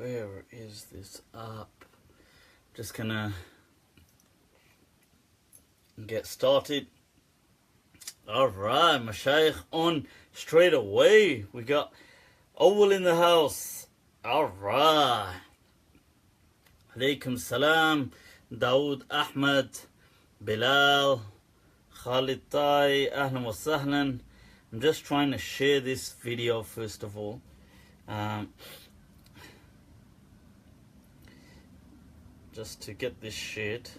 Where is this app? Just gonna get started. Alright, Mashaykh on straight away. We got Ahlul in the house. Alright. Alaikum salam. Dawood Ahmed. Bilal. Khalid Tai. Ahlan wa sahlan. I'm just trying to share this video first of all. Just to get this shared.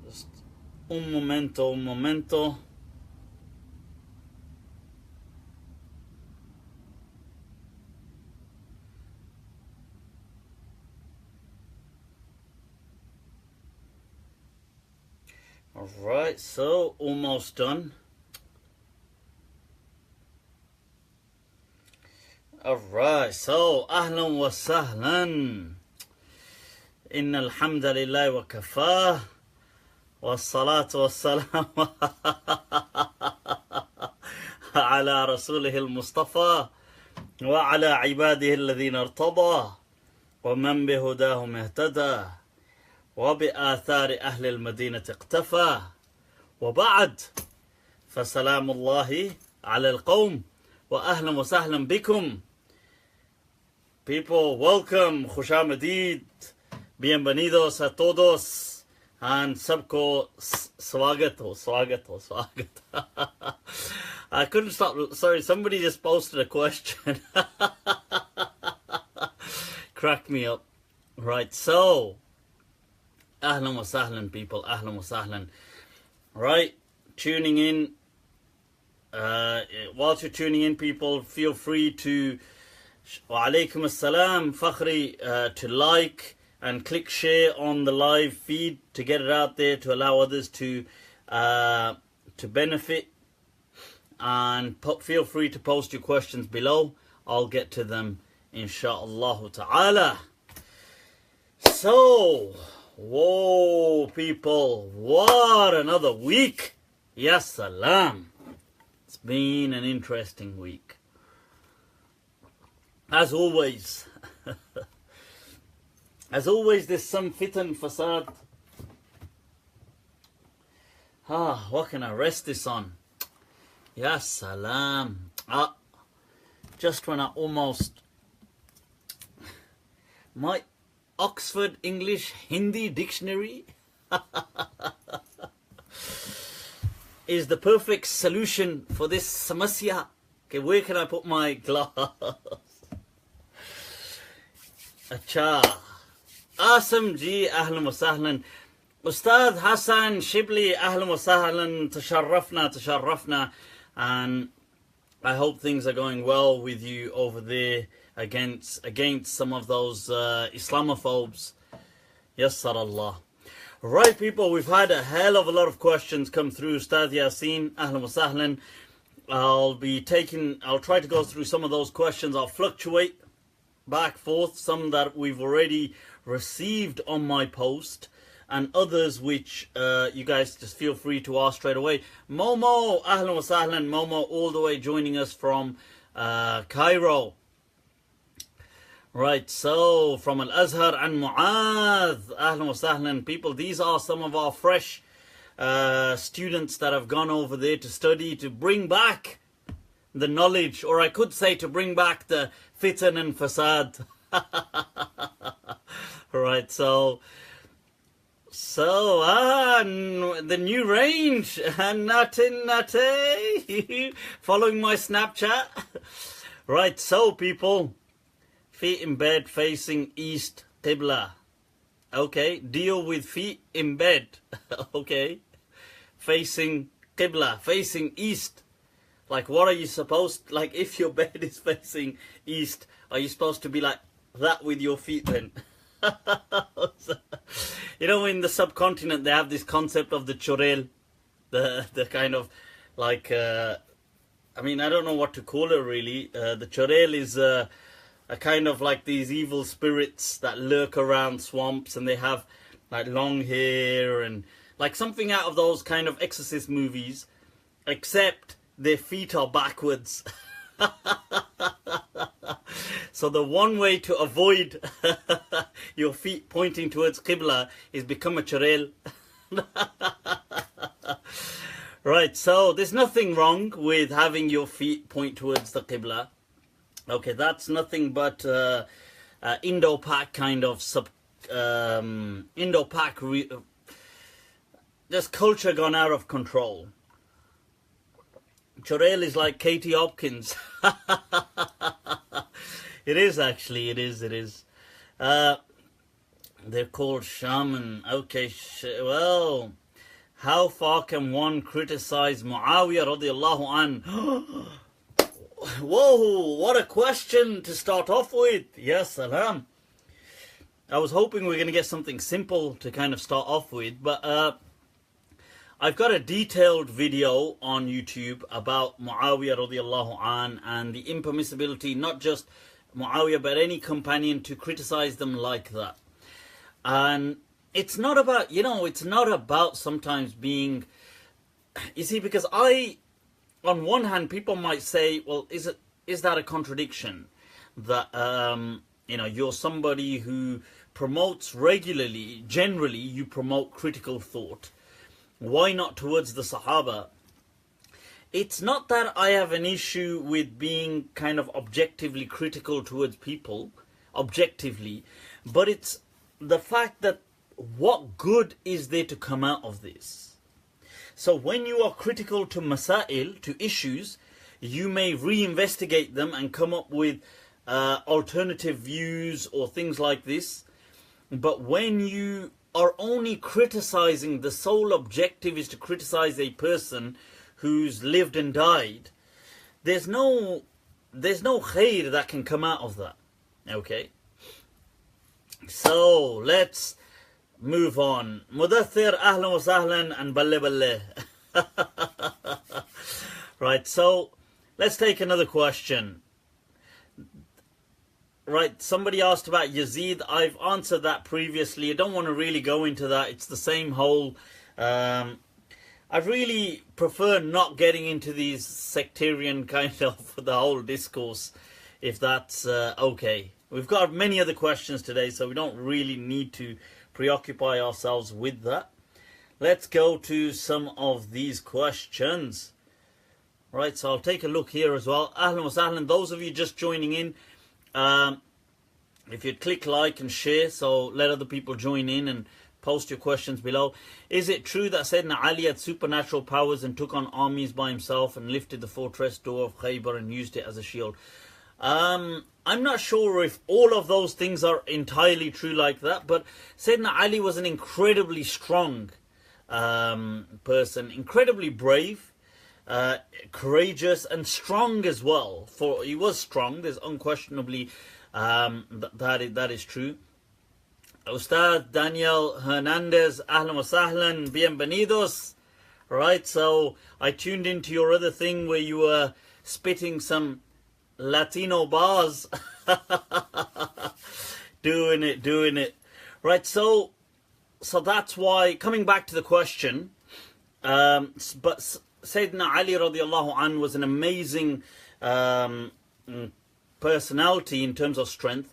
Just un momento. Alright, so almost done. Alright, so ahlan wa sahlan. Inna alhamdulillah wa kafah. Wa salatu wa salam ala rasulih al-Mustafa. Wa ala ibadihi alladhina irtada. Wa man bihudahum ihtada. وبآثار أهل المدينة اقتفى وبعد فسلام الله على القوم وأهلا وسهلا بكم. People, welcome, खुश आमदीद, bienvenidos a todos, and सबको स्वागत हो. I couldn't stop. Sorry, somebody just posted a question. Cracked me up. Right, so Ahlan wa sahlan, people. Ahlan wa sahlan. Right, tuning in. Whilst you're tuning in, people, feel free to, wa alaikum assalam, Fakhri, to like and click share on the live feed to get it out there, to allow others to benefit. And feel free to post your questions below. I'll get to them, insha'Allah ta'ala. So, whoa, people, what another week. Yes, salam. It's been an interesting week. As always, there's some fitan fasad. What can I rest this on? Yes, salam. Just when I almost... My Oxford English Hindi dictionary is the perfect solution for this samasya. Okay, where can I put my glass? Acha. Asam ji, ahlan wa sahlan. Ustad Hassan Shibli, ahlan wa sahlan. Tasharrafna. And I hope things are going well with you over there against some of those Islamophobes. Yassar Allah. Right, people, we've had a hell of a lot of questions come through. Ustad Yasin, ahlan wa sahlan. I'll try to go through some of those questions. I'll fluctuate back forth, some that we've already received on my post, and others which you guys just feel free to ask straight away. Momo, ahlan wa sahlan. Momo, all the way joining us from Cairo. Right, so from Al-Azhar and Mu'adh, ahlan wa sahlan. People, these are some of our fresh students that have gone over there to study, to bring back the knowledge, or I could say to bring back the fitan and fasad. Right, so the new range, Nate, following my Snapchat. Right, so people, feet in bed facing east, Qibla. Okay, deal with feet in bed. Okay, facing Qibla, facing east. Like, what are you supposed, like, if your bed is facing east, are you supposed to be like that with your feet then? You know, in the subcontinent they have this concept of the chorel, the kind of like I mean, I don't know what to call it really. The chorel is a kind of like these evil spirits that lurk around swamps, and they have like long hair and like something out of those kind of exorcist movies, except their feet are backwards. So the one way to avoid your feet pointing towards Qibla is become a churel. Right, so there's nothing wrong with having your feet point towards the Qibla. Okay, that's nothing but Indo-Pak kind of Indo-Pak, just culture gone out of control. Churel is like Katie Hopkins. It is actually, it is. They're called shaman. Okay, well, how far can one criticize Muawiyah radiallahu an? Whoa, what a question to start off with. Yes, salam. I was hoping we were going to get something simple to kind of start off with, but I've got a detailed video on YouTube about Muawiyah radiallahu an and the impermissibility, not just Muawiyah, but any companion, to criticize them like that. And it's not about, it's not about sometimes being, you see, because on one hand, people might say, well, is that a contradiction? That, you're somebody who promotes regularly, generally, you promote critical thought. Why not towards the Sahaba? It's not that I have an issue with being kind of objectively critical towards people, objectively, but it's the fact that what good is there to come out of this? So when you are critical to masail, to issues, you may reinvestigate them and come up with alternative views or things like this. But when you are only criticizing, the sole objective is to criticize a person who's lived and died, there's no khair that can come out of that. Okay? So let's move on. Mudathir, ahlan wa sahlan, and balle balle. Right, so let's take another question. Right, somebody asked about Yazid. I've answered that previously. I don't want to really go into that. It's the same whole... I really prefer not getting into these sectarian kind of the whole discourse, if that's okay. We've got many other questions today, so we don't really need to preoccupy ourselves with that. Let's go to some of these questions. Right, so I'll take a look here as well. Ahlan wa sahlan, those of you just joining in, if you'd click like and share, so let other people join in and post your questions below. Is it true that Sayyidina Ali had supernatural powers and took on armies by himself and lifted the fortress door of Khaybar and used it as a shield? I'm not sure if all of those things are entirely true like that, but Sayyidina Ali was an incredibly strong person, incredibly brave, courageous and strong as well. For he was strong, there's unquestionably that is true. Ustad Daniel Hernandez, ahlan wa sahlan, bienvenidos. Right, so I tuned into your other thing where you were spitting some Latino bars. doing it. Right, so that's why, coming back to the question, but Sayyidina Ali radiallahu an was an amazing personality in terms of strength.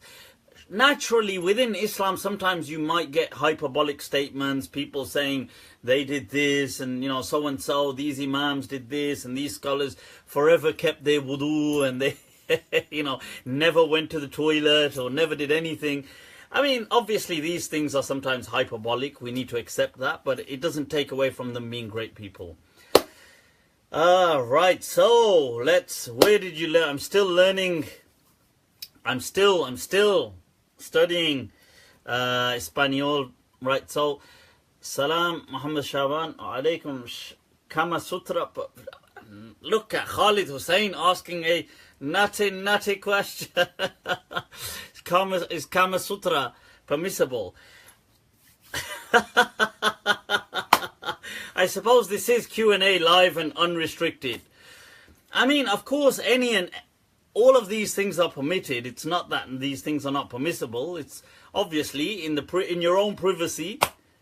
Naturally, within Islam, sometimes you might get hyperbolic statements, people saying they did this and, so and so, these Imams did this and these scholars forever kept their wudu and they, never went to the toilet or never did anything. I mean, obviously these things are sometimes hyperbolic. We need to accept that, but it doesn't take away from them being great people. Right, so where did you learn? I'm still learning. I'm still studying Espanol. Right, so Salam Muhammad Shaban Alaikum Kama Sutra. Look at Khalid Hussein asking a nutty question. Is Kama Sutra permissible? I suppose this is Q&A live and unrestricted. I mean, of course, any and all of these things are permitted. It's not that these things are not permissible. It's obviously in your own privacy.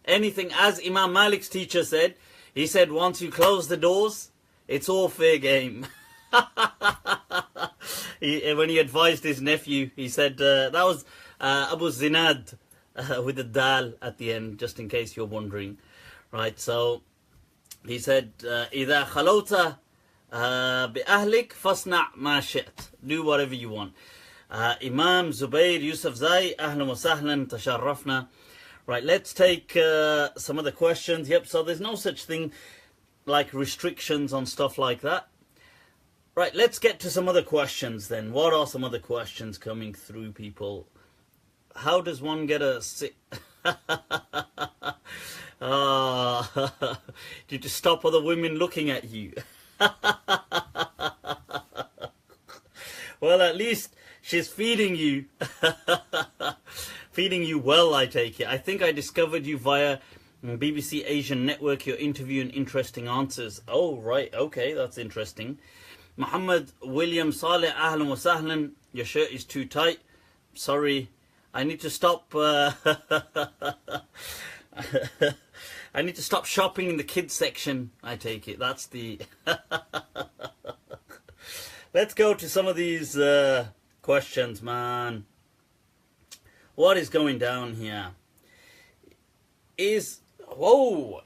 anything, as Imam Malik's teacher said, he said, once you close the doors, it's all fair game. When he advised his nephew, he said, that was Abu Zinad with the dal at the end, just in case you're wondering. Right, so he said, إِذَا خَلَوْتَ بِأَهْلِكَ فَاصْنَعْ مَا شِئْتَ. Do whatever you want. Imam Zubair Yusuf Zai, Ahlan wa Sahlan, Tasharrafna. Right, let's take some of the questions. Yep, so there's no such thing like restrictions on stuff like that. Right, let's get to some other questions then. What are some other questions coming through, people? How does one get a... Did you stop other women looking at you? Well, at least she's feeding you. Feeding you well, I take it. I think I discovered you via BBC Asian Network, your interview and interesting answers. Oh, right. Okay, that's interesting. Muhammad William Saleh, Ahlan wa Sahlan. Your shirt is too tight. Sorry. I need to stop... I need to stop shopping in the kids section, I take it. That's the... Let's go to some of these questions, man. What is going down here? Whoa!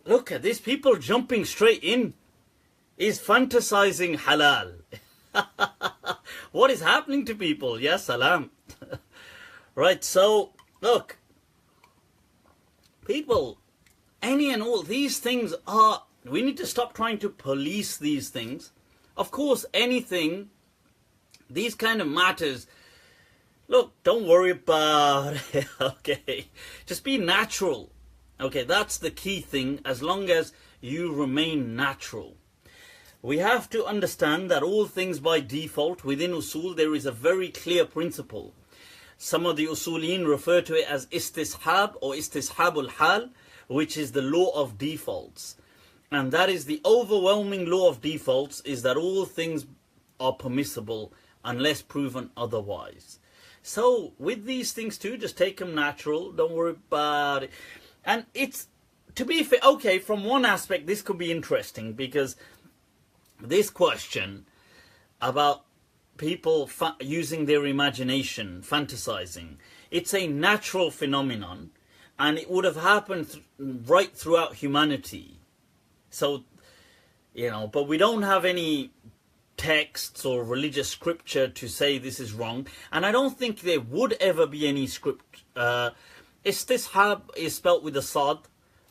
Look at this, people jumping straight in. Is fantasizing halal? What is happening to people? Ya salam. Right, so, look. People, any and all, these things are... We need to stop trying to police these things. Of course, anything, these kind of matters... Look, don't worry about it, okay? Just be natural. Okay, that's the key thing, as long as you remain natural. We have to understand that all things by default, within usul, there is a very clear principle. Some of the usuliyin refer to it as istishab or istishabul hal, which is the law of defaults. And that is the overwhelming law of defaults, is that all things are permissible unless proven otherwise. So with these things too, just take them natural, don't worry about it. And it's, to be fair, okay, from one aspect this could be interesting, because this question about people using their imagination, fantasizing, it's a natural phenomenon, and it would have happened right throughout humanity. So, you know, but we don't have any texts or religious scripture to say this is wrong, and I don't think there would ever be any script. Istishab is spelt with a sad,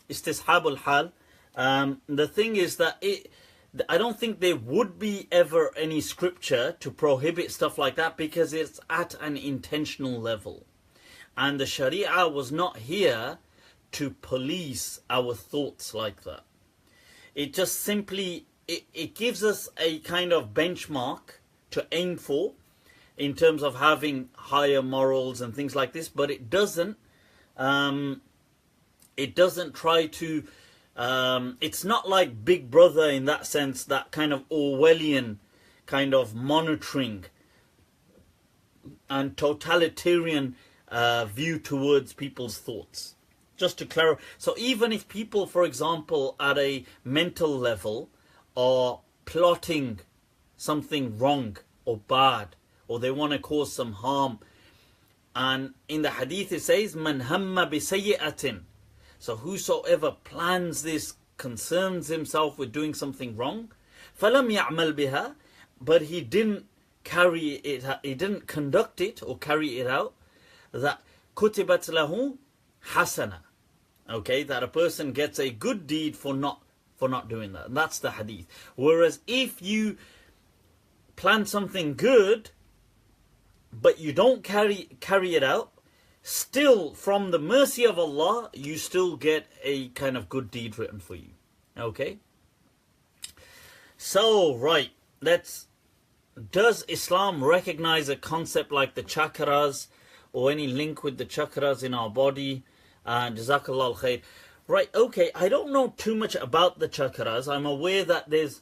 istishabul hal. The thing is that I don't think there would be ever any scripture to prohibit stuff like that, because it's at an intentional level. And the Sharia was not here to police our thoughts like that. It just simply, it gives us a kind of benchmark to aim for in terms of having higher morals and things like this, but it doesn't try to... it's not like Big Brother in that sense, that kind of Orwellian kind of monitoring and totalitarian view towards people's thoughts. Just to clarify, so even if people, for example, at a mental level are plotting something wrong or bad, or they want to cause some harm, and in the hadith it says, "Man hamma bi sayyi'atin." So whosoever plans this, concerns himself with doing something wrong, فَلَمْ يَعْمَلْ بِهَا, but he didn't conduct it or carry it out, that كُتِبَتْ لَهُ حَسَنًا. Okay, that a person gets a good deed for not doing that. That's the hadith. Whereas if you plan something good, but you don't carry it out, still, from the mercy of Allah, you still get a kind of good deed written for you. Okay? So, right, does Islam recognize a concept like the chakras, or any link with the chakras in our body? Jazakallah khair. Right, okay, I don't know too much about the chakras. I'm aware that there's,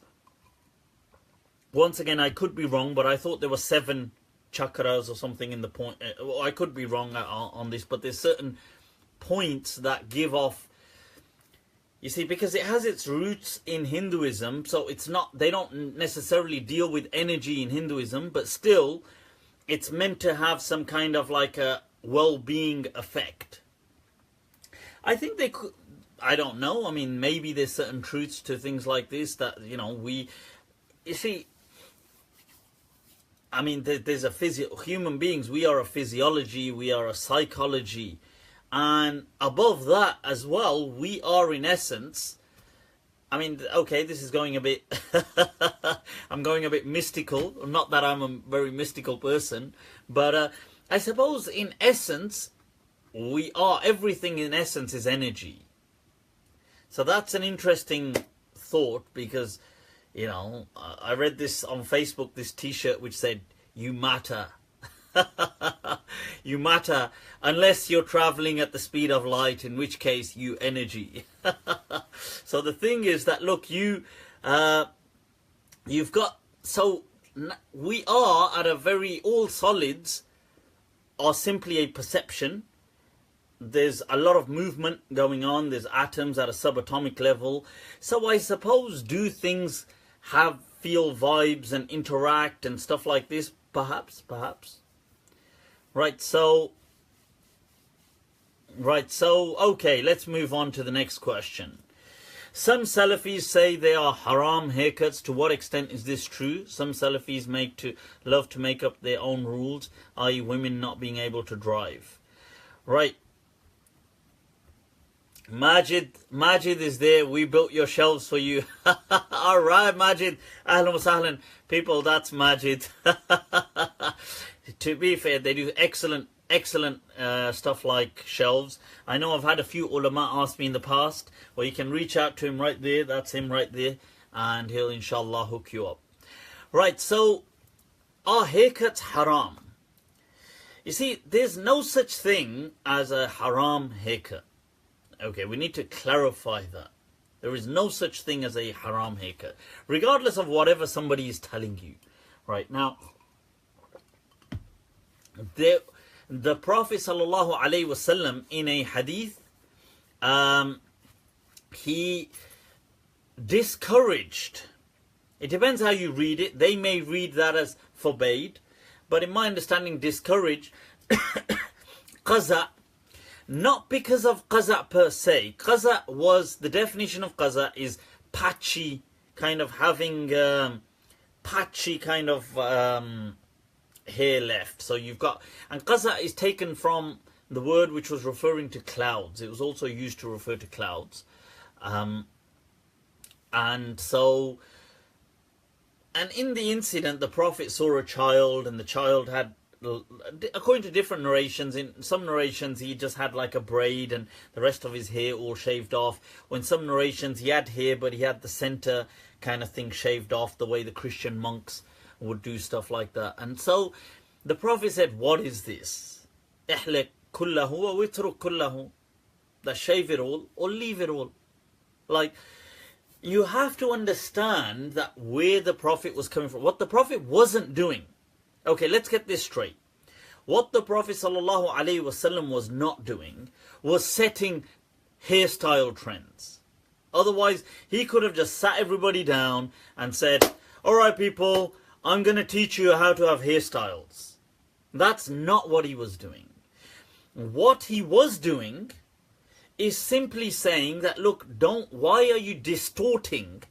once again, I could be wrong, but I thought there were 7 chakras or something in the point. I could be wrong on this, but there's certain points that give off, you see, because it has its roots in Hinduism, so it's not, they don't necessarily deal with energy in Hinduism, but still it's meant to have some kind of like a well-being effect. I think they could, I don't know, I mean, maybe there's certain truths to things like this that, you know, you see, I mean, there's a human beings, we are a physiology, we are a psychology, and above that as well, we are in essence, I mean, okay, this is going a bit, I'm going a bit mystical, not that I'm a very mystical person, but I suppose in essence, we are, everything in essence is energy. So that's an interesting thought, because, you know, I read this on Facebook, this t-shirt which said, "You matter." You matter unless you're traveling at the speed of light, in which case you energy. So the thing is that, look, you've got, so we are at a very, all solids are simply a perception. There's a lot of movement going on. There's atoms at a subatomic level. So I suppose, do things feel vibes and interact and stuff like this? Perhaps. Right, so, okay, let's move on to the next question. Some Salafis say they are haram haircuts. To what extent is this true? Some Salafis love to make up their own rules, i.e. women not being able to drive. Right. Majid is there. We built your shelves for you. All right, Majid. Ahlan wa sahlan. People, that's Majid. To be fair, they do excellent stuff like shelves. I know I've had a few ulama ask me in the past, well, you can reach out to him right there. That's him right there. And he'll inshallah hook you up. Right, so are haircuts haram? You see, there's no such thing as a haram haircut. Okay, we need to clarify that. There is no such thing as a haram haircut, regardless of whatever somebody is telling you. Right, now, the Prophet sallallahu alaihi wasallam in a hadith, he discouraged. It depends how you read it. They may read that as forbade, but in my understanding, discouraged qaza. Not because of qaza per se. Qaza was, the definition of qaza is patchy, kind of having patchy kind of hair left. So you've got, and qaza is taken from the word which was referring to clouds. It was also used to refer to clouds. And so, and in the incident, the Prophet saw a child, and the child had, according to different narrations, in some narrations he just had like a braid and the rest of his hair all shaved off. Or in some narrations he had hair but he had the center kind of thing shaved off, the way the Christian monks would do stuff like that. And so the Prophet said, what is this? Ihlek kullahu wa witruk kullahu. That shave it all or leave it all. Like, you have to understand that where the Prophet was coming from. What the Prophet wasn't doing. Okay, let's get this straight. What the Prophet ﷺ was not doing was setting hairstyle trends. Otherwise, he could have just sat everybody down and said, alright people, I'm going to teach you how to have hairstyles. That's not what he was doing. What he was doing is simply saying that, look, why are you distorting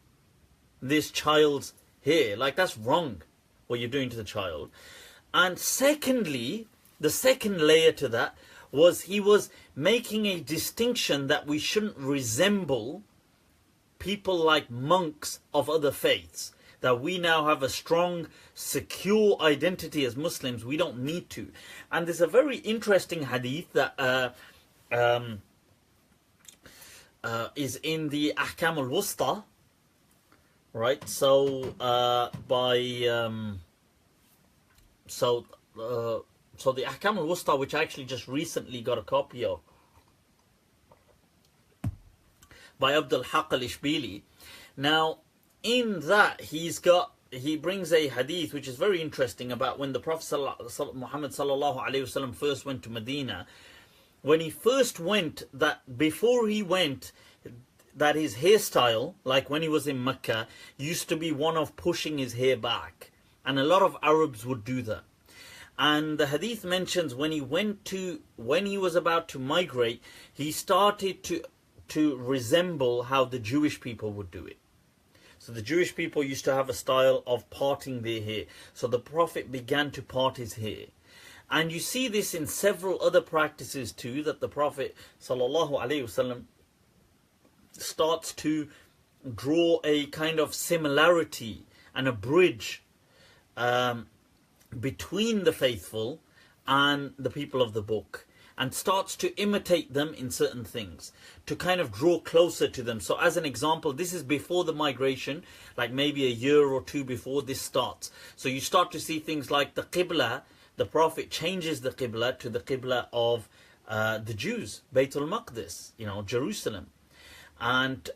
this child's hair? Like, that's wrong, what you're doing to the child. And secondly, the second layer to that was he was making a distinction that we shouldn't resemble people like monks of other faiths. That we now have a strong, secure identity as Muslims. We don't need to. And there's a very interesting hadith that is in the Ahkam al-Wusta. Right, so so the Ahkam al-Wusta, which I actually just recently got a copy of, by Abdul Haq al-Ishbili. Now, in that he brings a hadith which is very interesting about when the Prophet Muhammad sallallahu alaihi wasallam first went to Medina. when he first went, that before he went, that his hairstyle, like when he was in Mecca, used to be one of pushing his hair back. And a lot of Arabs would do that. And the hadith mentions when he was about to migrate, he started to resemble how the Jewish people would do it. So the Jewish people used to have a style of parting their hair. So the Prophet began to part his hair. And you see this in several other practices too, that the Prophet ﷺ starts to draw a kind of similarity and a bridge between the faithful and the people of the book, and starts to imitate them in certain things, to kind of draw closer to them. So as an example, this is before the migration, like maybe a year or two before this starts. So you start to see things like the Qibla. The Prophet changes the Qibla to the Qibla of the Jews, Bayt al-Maqdis, Jerusalem. And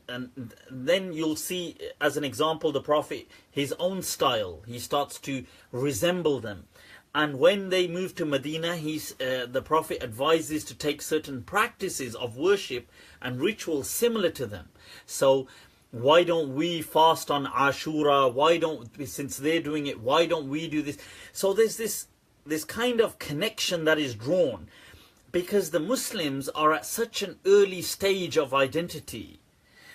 then you'll see, as an example, the Prophet, his own style, he starts to resemble them. And when they move to Medina, the Prophet advises to take certain practices of worship and rituals similar to them. So why don't we fast on Ashura? Since they're doing it, why don't we do this? So there's this kind of connection that is drawn, because the Muslims are at such an early stage of identity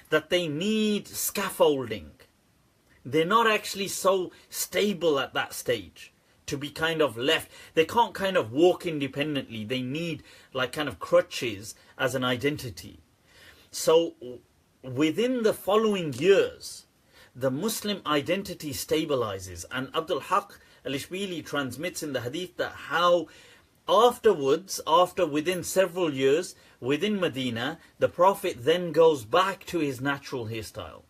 that they need scaffolding. They're not actually so stable at that stage to be kind of left. They can't kind of walk independently. They need like kind of crutches as an identity. So within the following years, the Muslim identity stabilizes. And Abdul Haq al-Ishbili transmits in the hadith that how afterwards, within several years, within Medina, the Prophet then goes back to his natural hairstyle.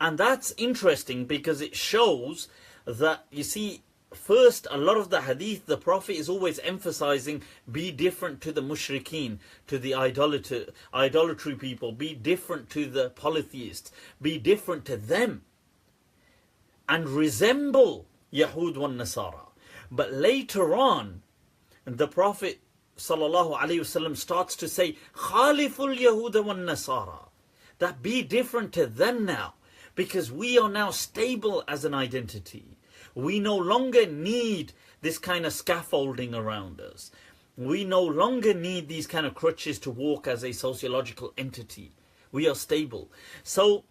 And that's interesting because it shows that, you see, first, a lot of the hadith, the Prophet is always emphasizing, be different to the mushrikeen, to the idolatry people, be different to the polytheists, be different to them, and resemble Yahud wa Nasara. But later on, the Prophet ﷺ starts to say, Khaliful Yahuda wa Nasara, that be different to them now, because we are now stable as an identity. We no longer need this kind of scaffolding around us. We no longer need these kind of crutches to walk as a sociological entity. We are stable. So,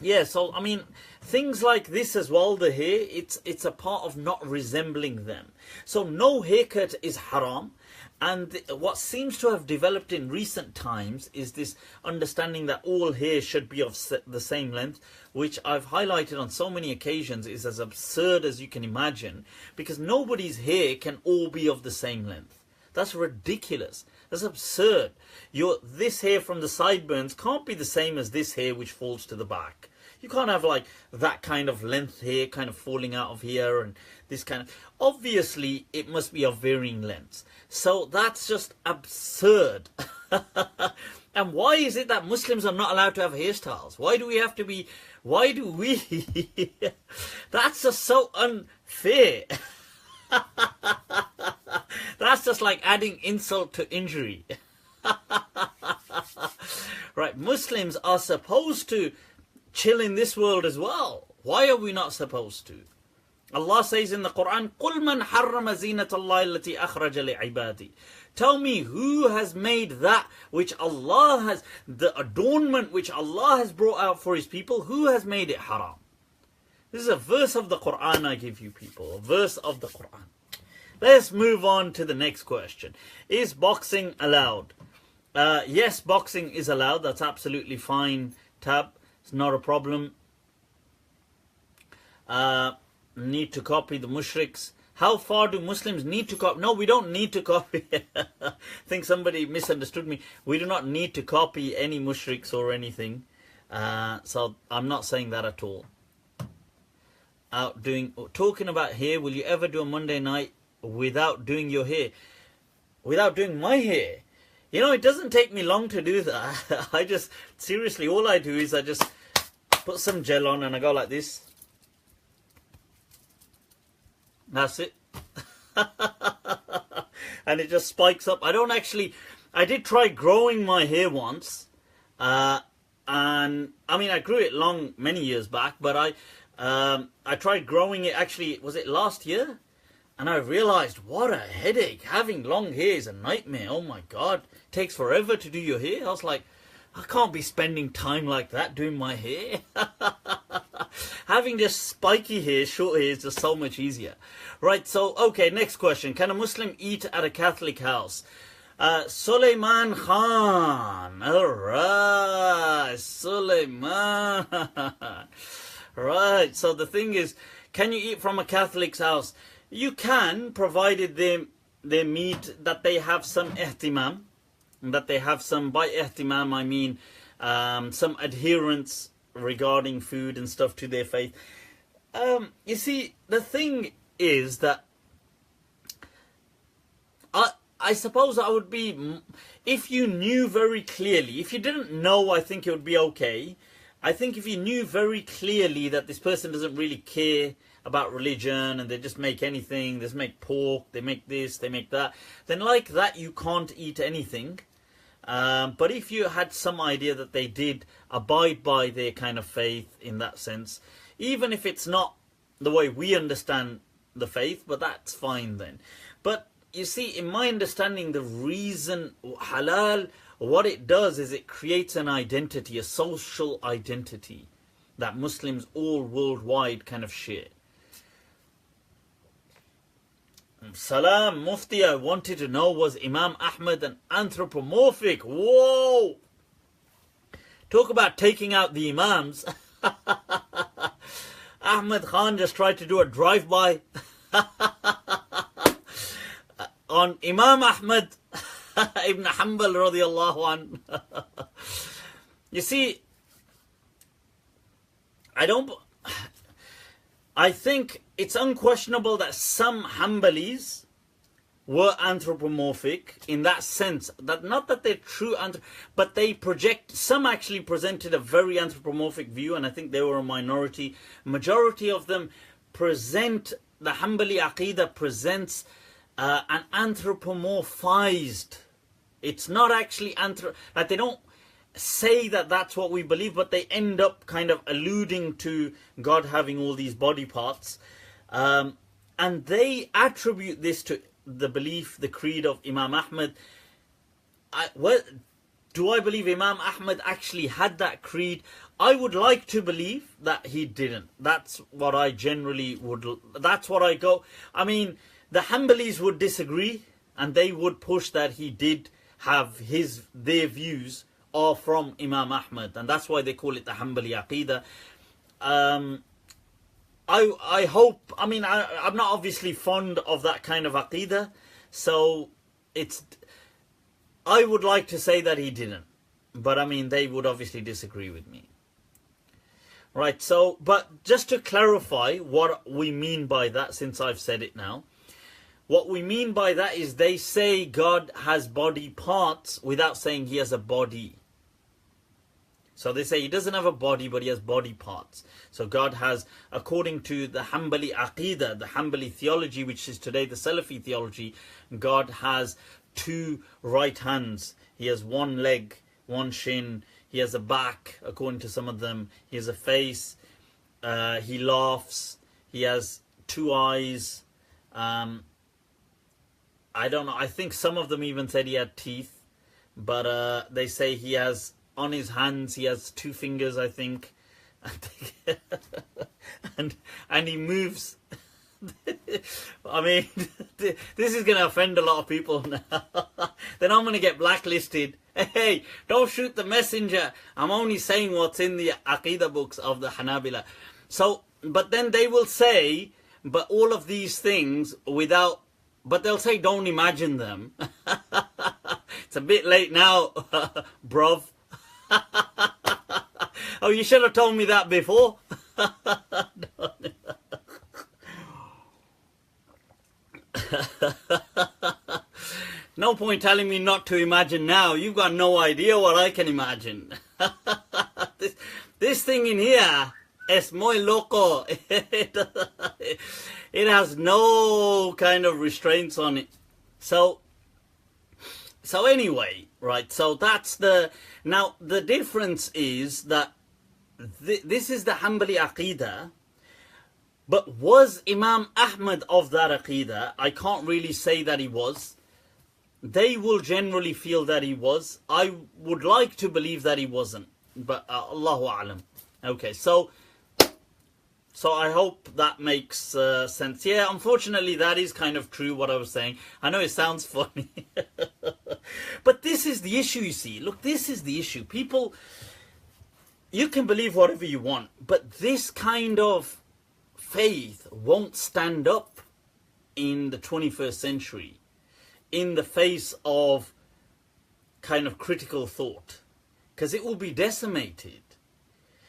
yeah, I mean, things like this as well, the hair, it's a part of not resembling them. So no haircut is haram. And what seems to have developed in recent times is this understanding that all hair should be of the same length, which I've highlighted on so many occasions is as absurd as you can imagine, because nobody's hair can all be of the same length. That's ridiculous. That's absurd. This hair from the sideburns can't be the same as this hair which falls to the back. You can't have like that kind of length hair kind of falling out of here and this kind of... Obviously, it must be of varying lengths. So that's just absurd. And why is it that Muslims are not allowed to have hairstyles? Why do we have to be... Why do we... That's just so unfair. That's just like adding insult to injury. Right, Muslims are supposed to chill in this world as well. Why are we not supposed to? Allah says in the Quran, قُلْ مَنْ حَرَّمَ زِينَةَ اللَّهِ الَّتِي أَخْرَجَ لِعِبَادِهِ. Tell me who has made that which Allah has, the adornment which Allah has brought out for His people, who has made it haram? This is a verse of the Quran I give you people, a verse of the Quran. Let's move on to the next question. Is boxing allowed? Yes, boxing is allowed. That's absolutely fine, Tab. It's not a problem. Need to copy the mushriks. How far do Muslims need to copy? No, we don't need to copy. I think somebody misunderstood me. We do not need to copy any mushriks or anything. So I'm not saying that at all. Talking about hair, will you ever do a Monday night without doing your hair? Without doing my hair? You know, it doesn't take me long to do that. Seriously, all I do is I just put some gel on and I go like this. That's it. and it just spikes up. I did try growing my hair once, and I mean I grew it long many years back, but I tried growing it, actually, was it last year? And I realized what a headache. Having long hair is a nightmare. Oh my God, it takes forever to do your hair. I was like, I can't be spending time like that doing my hair. Having just spiky hair, short hair is just so much easier. Right, so, okay, next question. Can a Muslim eat at a Catholic house? Suleiman Khan. Alright, Suleiman. Right, so the thing is, can you eat from a Catholic's house? You can, provided they meet, that they have some ihtimam. That they have some, by ihtimam I mean some adherence regarding food and stuff to their faith. You see, the thing is that I suppose I would be, if you knew very clearly, if you didn't know, I think it would be okay. I think if you knew very clearly that this person doesn't really care about religion and they just make anything, they just make pork, they make this, they make that, then like that you can't eat anything. But if you had some idea that they did abide by their kind of faith in that sense, even if it's not the way we understand the faith, but that's fine then. But you see, in my understanding, the reason halal, what it does is it creates an identity, a social identity that Muslims all worldwide kind of share. Salam, Mufti, I wanted to know, was Imam Ahmad an anthropomorphic? Whoa! Talk about taking out the Imams. Ahmad Khan just tried to do a drive-by on Imam Ahmad ibn Hanbal radiallahu an. You see, I think it's unquestionable that some Hanbalis were anthropomorphic in that sense, that not that they're true, but they project, some actually presented a very anthropomorphic view, and I think they were a minority. Majority of them present, the Hanbali Aqidah presents an anthropomorphized, it's not actually like they don't say that that's what we believe, but they end up kind of alluding to God having all these body parts, and they attribute this to the belief, the creed of Imam Ahmad. Do I believe Imam Ahmad actually had that creed? I would like to believe that he didn't. That's what I generally would, that's what I go. I mean, the Hanbalis would disagree, and they would push that he did have their views are from Imam Ahmad, and that's why they call it the Hanbali Aqidah. I hope, I mean, I'm not obviously fond of that kind of Aqidah, so I would like to say that he didn't, but I mean, they would obviously disagree with me. Right, so, but just to clarify what we mean by that, since I've said it now, what we mean by that is they say God has body parts without saying he has a body. So they say he doesn't have a body, but he has body parts. So God has, according to the Hanbali Aqidah, the Hanbali theology, which is today the Salafi theology, God has two right hands. He has one leg, one shin. He has a back, according to some of them. He has a face. He laughs. He has two eyes. I don't know. I think some of them even said he had teeth. But they say he has, on his hands, he has two fingers, I think. and he moves. I mean, this is going to offend a lot of people now. Then I'm going to get blacklisted. Hey, don't shoot the messenger. I'm only saying what's in the Aqidah books of the Hanabila. So, but then they will say, but all of these things without, but they'll say don't imagine them. It's a bit late now, bruv. Oh, you should have told me that before. No point telling me not to imagine now. You've got no idea what I can imagine. This thing in here es muy loco. It has no kind of restraints on it. So So anyway, right, so that's now the difference is that this is the Hanbali Aqidah, but was Imam Ahmad of that Aqidah? I can't really say that he was. They will generally feel that he was. I would like to believe that he wasn't, but Allahu A'lam. Okay, so I hope that makes sense. Yeah, unfortunately, that is kind of true what I was saying. I know it sounds funny. But this is the issue, you see. Look, this is the issue. People, you can believe whatever you want, but this kind of faith won't stand up in the 21st century in the face of kind of critical thought, because it will be decimated.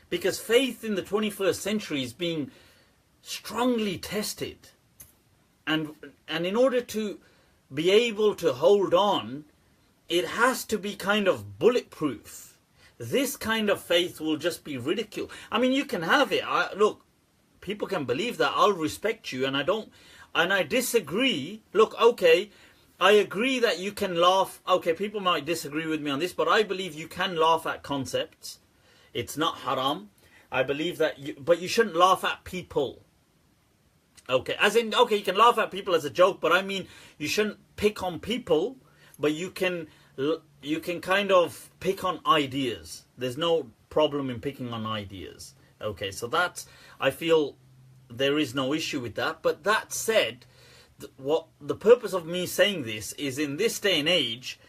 Because faith in the 21st century is being strongly tested. And in order to be able to hold on, it has to be kind of bulletproof. This kind of faith will just be ridiculed. I mean, you can have it. Look, people can believe that. I'll respect you, and I disagree. Look, okay, I agree that you can laugh. Okay, people might disagree with me on this, but I believe you can laugh at concepts. It's not haram. I believe that, but you shouldn't laugh at people. Okay, as in, okay, you can laugh at people as a joke, but I mean, you shouldn't pick on people, but you can kind of pick on ideas. There's no problem in picking on ideas. Okay, so that's, I feel there is no issue with that. But that said, what the purpose of me saying this is, in this day and age,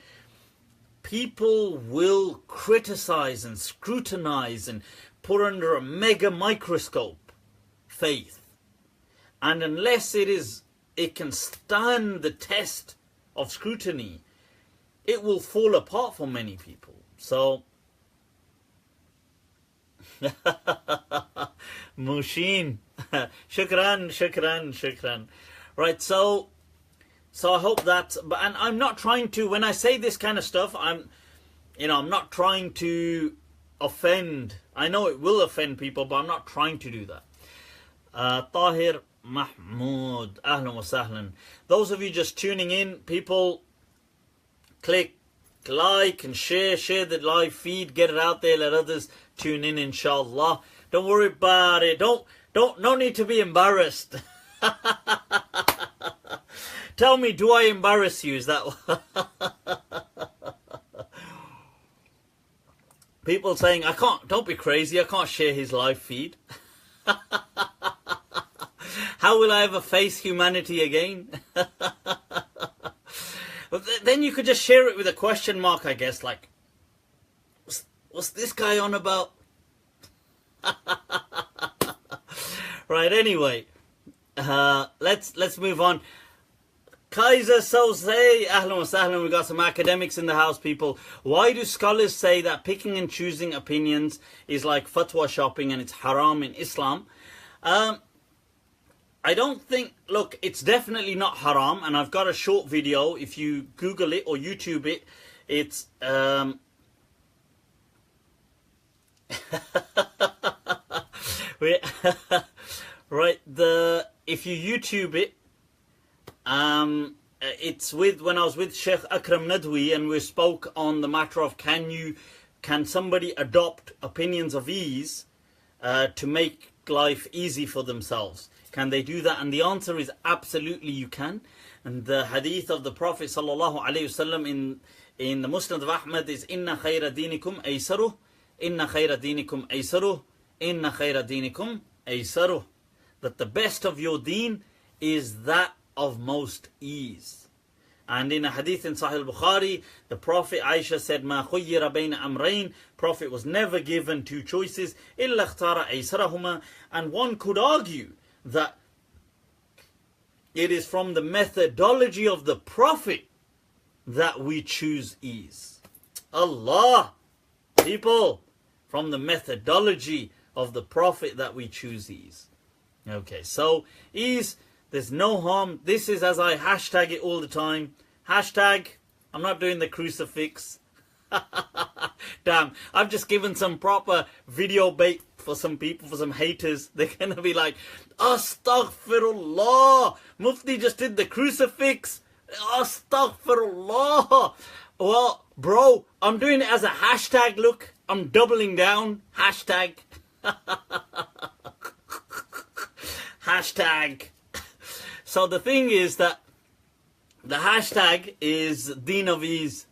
people will criticize and scrutinize and put under a mega microscope faith. And unless it can stand the test of scrutiny, it will fall apart for many people. So, Mushin, shukran. Right, so I hope that, and I'm not trying to, when I say this kind of stuff, I'm not trying to offend. I know it will offend people, but I'm not trying to do that. Tahir Mahmoud, ahlan wa sahlan. Those of you just tuning in, people, click like and share the live feed, get it out there, let others tune in, inshallah. Don't worry about it. No need to be embarrassed. Tell me, do I embarrass you? Is that people saying, don't be crazy, I can't share his live feed. How will I ever face humanity again? Then you could just share it with a question mark, I guess, like, what's this guy on about? Right, anyway, let's move on. Kaiser Sosei, ahlan wa sahlan. We got some academics in the house, people. Why do scholars say that picking and choosing opinions is like fatwa shopping and it's haram in Islam? I don't think, look, it's definitely not haram, and I've got a short video. If you Google it or YouTube it, it's right, if you YouTube it, it's when I was with Sheikh Akram Nadwi, and we spoke on the matter of can somebody adopt opinions of ease to make life easy for themselves? Can they do that? And the answer is absolutely you can. And the hadith of the Prophet sallallahu alaihi wasallam in the Musnad of Ahmad is inna khayra dinikum aysaruh, inna khayra dinikum aysaruh, inna khayra dinikum aysaruh. That the best of your deen is that of most ease. And in a hadith in Sahih Bukhari, the Prophet Aisha said, Ma khuyyira bayna amrayn. Prophet was never given two choices, illa ikhtara aysarahuma. And one could argue that it is from the methodology of the Prophet that we choose ease. Allah, people, from the methodology of the Prophet that we choose ease. Okay, so ease, there's no harm. This is, as I hashtag it all the time, hashtag, I'm not doing the crucifix. Damn, I've just given some proper video bait for some people, for some haters. They're going to be like, Astaghfirullah, Mufti just did the crucifix. Astaghfirullah. Well, bro, I'm doing it as a hashtag, look. I'm doubling down. Hashtag. Hashtag. So the thing is that the hashtag is Deen of Ease,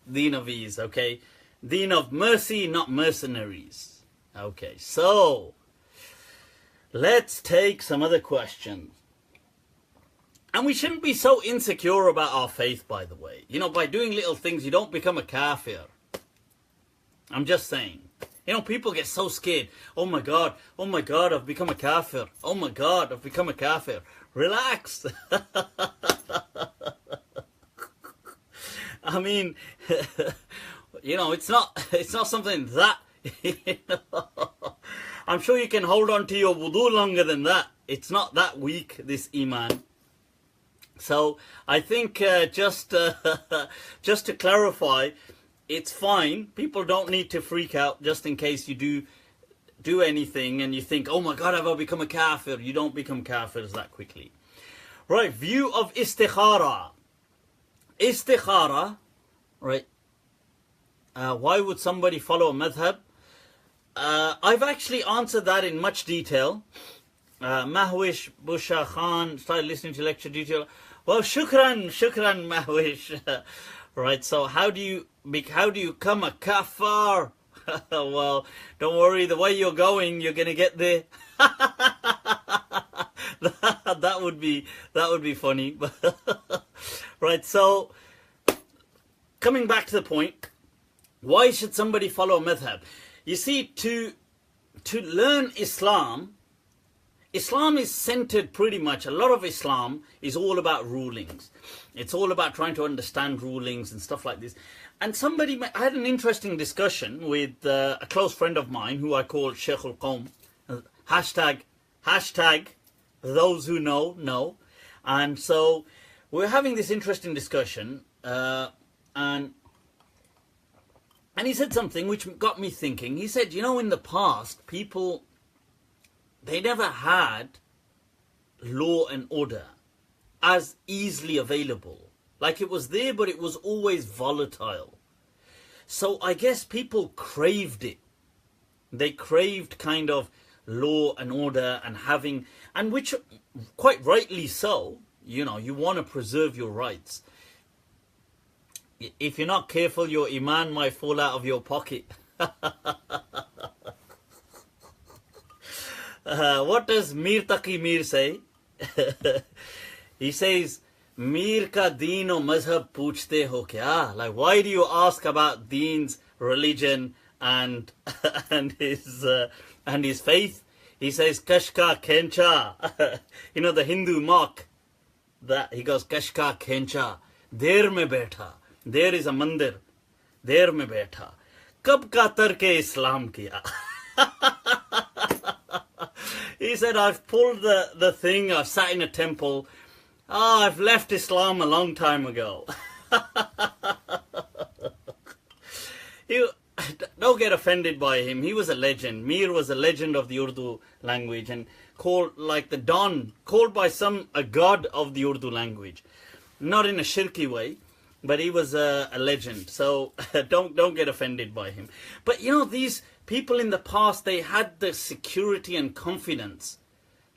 okay? Deen of mercy, not mercenaries. Okay, so let's take some other questions. And we shouldn't be so insecure about our faith, by the way. You know, by doing little things, you don't become a kafir. I'm just saying. You know, people get so scared. Oh my God, I've become a kafir. Oh my God, I've become a kafir. Relax. I mean, you know, it's not something that, you know, I'm sure you can hold on to your wudu longer than that. It's not that weak, this iman. So I think just to clarify, it's fine. People don't need to freak out just in case you do anything and you think, oh my God, have I become a kafir? You don't become kafirs that quickly. Right, view of istikhara. Istikhara, right? Why would somebody follow a madhhab? I've actually answered that in much detail. Mahwish Busha Khan started listening to lecture detail. Well, shukran Mahwish. Right, so how do you become a kafar? Well, don't worry, the way you're going, you're gonna get there. that would be funny. Right, so coming back to the point, why should somebody follow a madhhab? You see, to learn Islam is centered pretty much, a lot of Islam is all about rulings. It's all about trying to understand rulings and stuff like this. And I had an interesting discussion with a close friend of mine who I call Sheikh al-Qawm. Hashtag, those who know. And so we're having this interesting discussion, and he said something which got me thinking. He said, you know, in the past, people, they never had law and order as easily available. Like, it was there, but it was always volatile. So I guess people craved it. They craved kind of law and order and which quite rightly so. You know, you want to preserve your rights. If you're not careful, your iman might fall out of your pocket. What does Mir Taqi Mir say? He says, Mir ka deen o mazhab poochte ho kya? Like, why do you ask about Deen's religion and his faith? He says, Kashka Kencha. You know, the Hindu mock that. He goes, Kashka Kencha. Der mein baitha. There is a mandir. There mein baitha. Kab ka tarke Islam kiya? He said, I've pulled the thing, I've sat in a temple. I've left Islam a long time ago. Don't get offended by him. He was a legend. Mir was a legend of the Urdu language and called like the Don, called by some a god of the Urdu language. Not in a shirky way, but he was a legend. So don't get offended by him. But you know, these people in the past, they had the security and confidence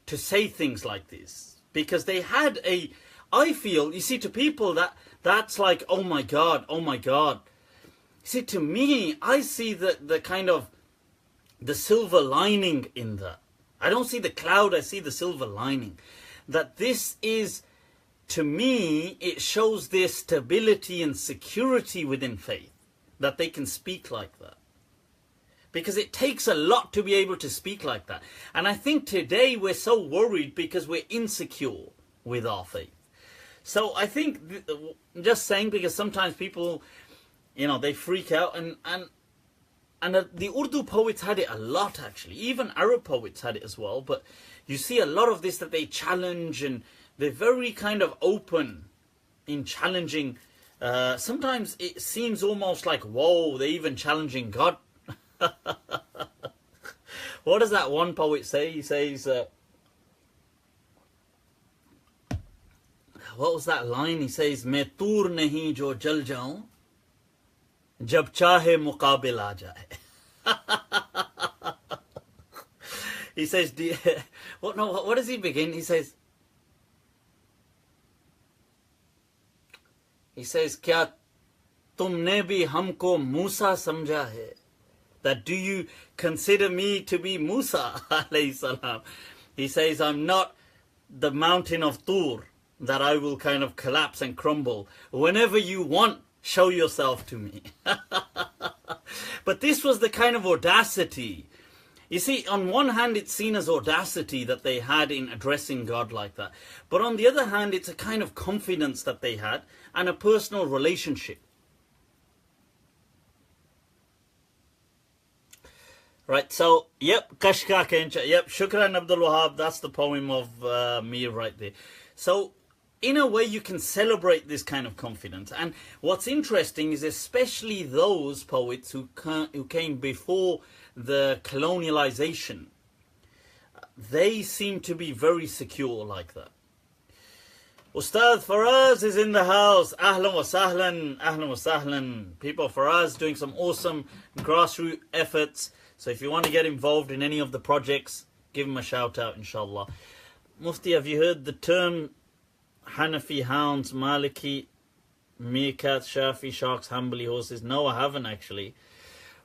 to say things like this. Because they had I feel, you see, to people that's like, oh my God. See, to me, I see the kind of the silver lining in that. I don't see the cloud, I see the silver lining. That this is, to me, it shows their stability and security within faith. That they can speak like that. Because it takes a lot to be able to speak like that. And I think today we're so worried because we're insecure with our faith. So I think, just saying, because sometimes people, you know, they freak out, and the Urdu poets had it a lot, actually. Even Arab poets had it as well. But you see a lot of this that they challenge, and they're very kind of open in challenging. Sometimes it seems almost like, whoa, they're even challenging God. What does that one poet say? He says, what was that line? He says, "Main tur nahi jo jal jaun." jab chahe muqabil aa jaye. He says, what does he begin? He says, kya tumne bhi humko Musa samjha hai? That do you consider me to be Musa alayhi salam? He says, I'm not the mountain of Tur that I will kind of collapse and crumble. Whenever you want, show yourself to me. But this was the kind of audacity. You see, on one hand, it's seen as audacity that they had in addressing God like that. But on the other hand, it's a kind of confidence that they had and a personal relationship. Right, so, yep, Kashka Kencha, yep, Shukran Abdul Wahab, that's the poem of Mir right there. So, in a way, you can celebrate this kind of confidence. And what's interesting is especially those poets who came before the colonialization, they seem to be very secure like that. Ustad Faraz is in the house. Ahlan wa sahlan, ahlan wa sahlan. People, Faraz doing some awesome grassroots efforts. So if you want to get involved in any of the projects, give him a shout out, inshallah. Mufti, have you heard the term Hanafi hounds, Maliki, meerkats, Shafi sharks, Hanbali horses? No, I haven't actually.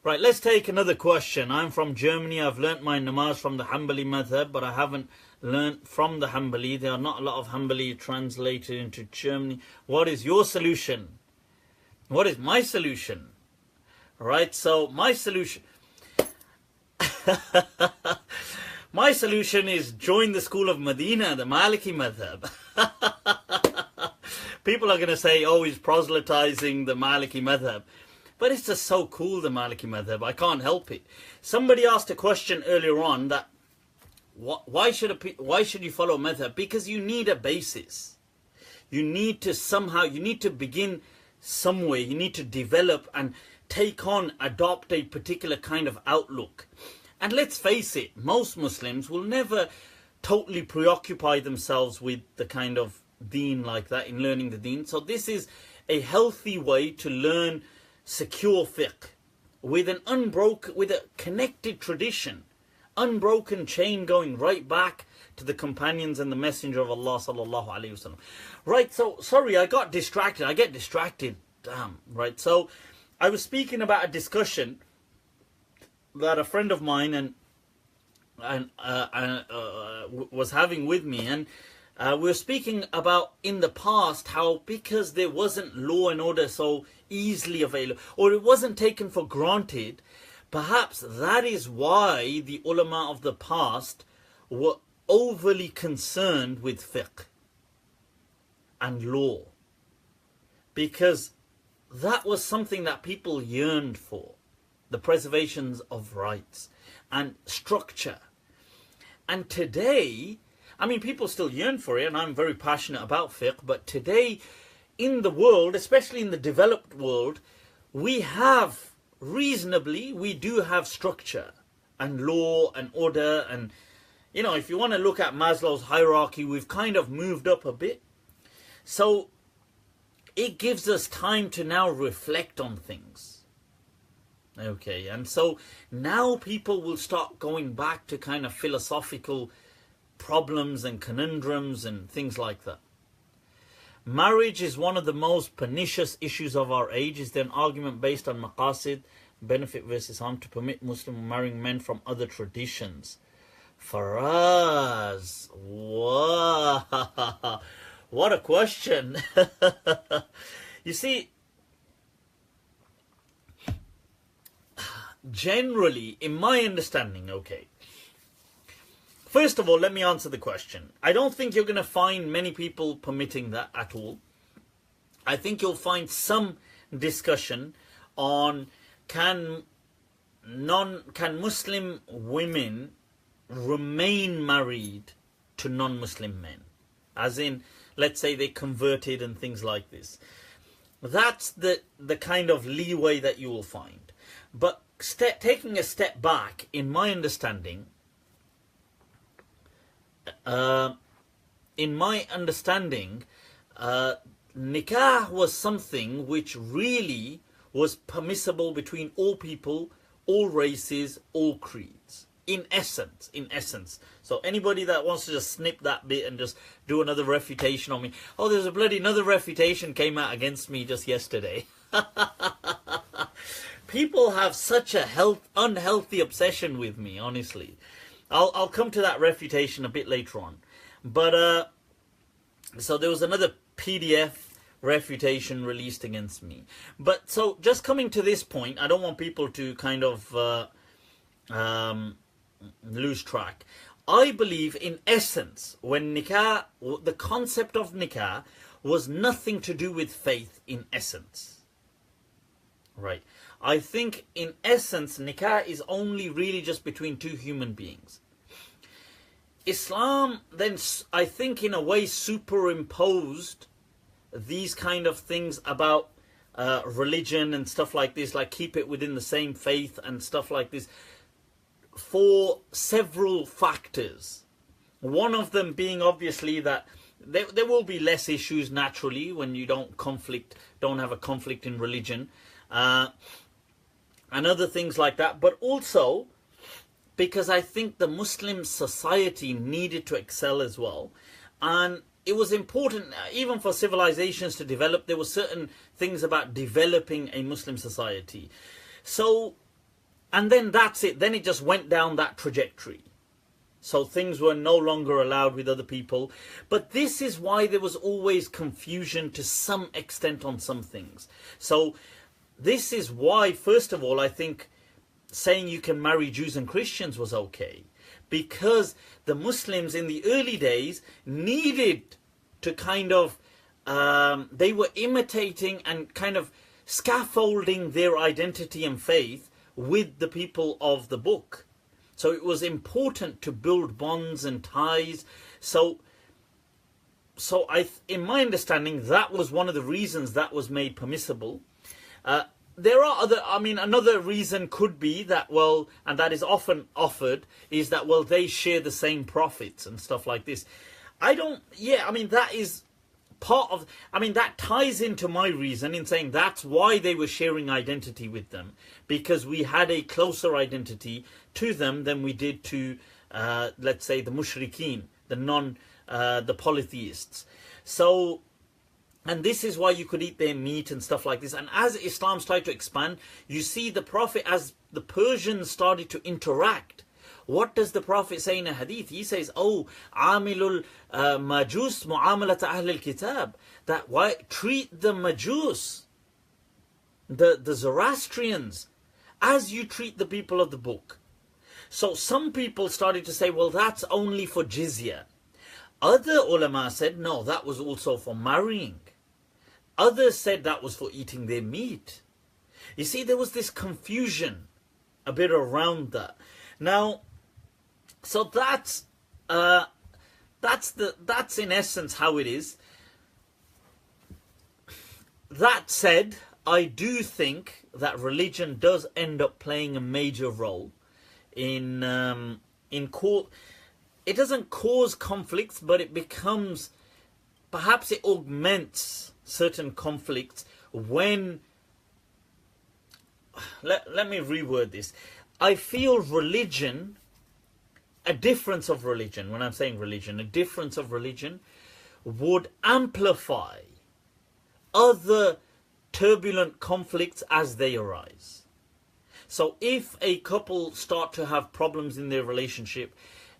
Right, let's take another question. I'm from Germany. I've learnt my namaz from the Hanbali madhhab, but I haven't learnt from the Hanbali. There are not a lot of Hanbali translated into Germany. What is your solution? What is my solution? Right, so my solution... My solution is join the school of Medina, the Maliki madhhab. People are going to say, oh, he's proselytizing the Maliki madhhab. But it's just so cool, the Maliki madhhab. I can't help it. Somebody asked a question earlier on that why should you follow madhhab? Because you need a basis. You need to begin somewhere. You need to develop and adopt a particular kind of outlook. And let's face it, most Muslims will never totally preoccupy themselves with the kind of deen like that, in learning the deen. So this is a healthy way to learn secure fiqh with a connected tradition, unbroken chain going right back to the companions and the Messenger of Allah sallallahu alaihi wasallam. Right, so sorry, I got distracted. I get distracted. Damn. Right, so I was speaking about a discussion that a friend of mine was having with me, and we were speaking about in the past how because there wasn't law and order so easily available, or it wasn't taken for granted, perhaps that is why the ulama of the past were overly concerned with fiqh and law, because that was something that people yearned for. The preservations of rights and structure. And today, I mean, people still yearn for it, and I'm very passionate about fiqh, but today in the world, especially in the developed world, we do have structure and law and order, and you know, if you want to look at Maslow's hierarchy, we've kind of moved up a bit. So it gives us time to now reflect on things. Okay, and so now people will start going back to kind of philosophical problems and conundrums and things like that. Marriage is one of the most pernicious issues of our age. Is there an argument based on maqasid, benefit versus harm, to permit Muslim marrying men from other traditions? Faraz, wow, what a question. You see, generally, in my understanding, okay, first of all, let me answer the question. I don't think you're going to find many people permitting that at all. I think you'll find some discussion on can Muslim women remain married to non-Muslim men? As in, let's say they converted and things like this. That's the kind of leeway that you will find. But taking a step back, in my understanding, nikah was something which really was permissible between all people, all races, all creeds. In essence. So anybody that wants to just snip that bit and just do another refutation on me. Oh, there's a bloody another refutation came out against me just yesterday. People have such a unhealthy obsession with me, honestly. I'll come to that refutation a bit later on. But so there was another PDF refutation released against me. But so just coming to this point, I don't want people to kind of lose track. I believe in essence when nikah, the concept of nikah was nothing to do with faith in essence. Right. I think in essence nikah is only really just between two human beings. Islam then, I think, in a way superimposed these kind of things about religion and stuff like this, like keep it within the same faith and stuff like this, for several factors. One of them being obviously that there will be less issues naturally when you don't have a conflict in religion, and other things like that. But also because I think the Muslim society needed to excel as well, and it was important even for civilizations to develop. There were certain things about developing a Muslim society. So, and then that's it. Then it just went down that trajectory. So things were no longer allowed with other people. But this is why there was always confusion to some extent on some things. So this is why, first of all, I think saying you can marry Jews and Christians was okay. Because the Muslims in the early days needed to kind of, they were imitating and kind of scaffolding their identity and faith with the people of the book. So it was important to build bonds and ties. So in my understanding, that was one of the reasons that was made permissible. There are other, another reason could be that, well, and that is often offered, is that, well, they share the same profits and stuff like this. That is part of, that ties into my reason in saying that's why they were sharing identity with them, because we had a closer identity to them than we did to, let's say, the mushrikeen, the polytheists. So, and this is why you could eat their meat and stuff like this. And as Islam started to expand, you see the Prophet, as the Persians started to interact, what does the Prophet say in a hadith? He says, "Oh, amilul majus mu'amalat ahlul kitab." That why treat the majus, the Zoroastrians, as you treat the people of the book. So some people started to say, well, that's only for jizya. Other ulama said, no, that was also for marrying. Others said that was for eating their meat. You see, there was this confusion a bit around that. Now, so that's in essence how it is. That said, I do think that religion does end up playing a major role in it doesn't cause conflicts, but it becomes, perhaps it augments certain conflicts when, let me reword this. I feel religion, a difference of religion, when I'm saying religion, a difference of religion would amplify other turbulent conflicts as they arise. So if a couple start to have problems in their relationship,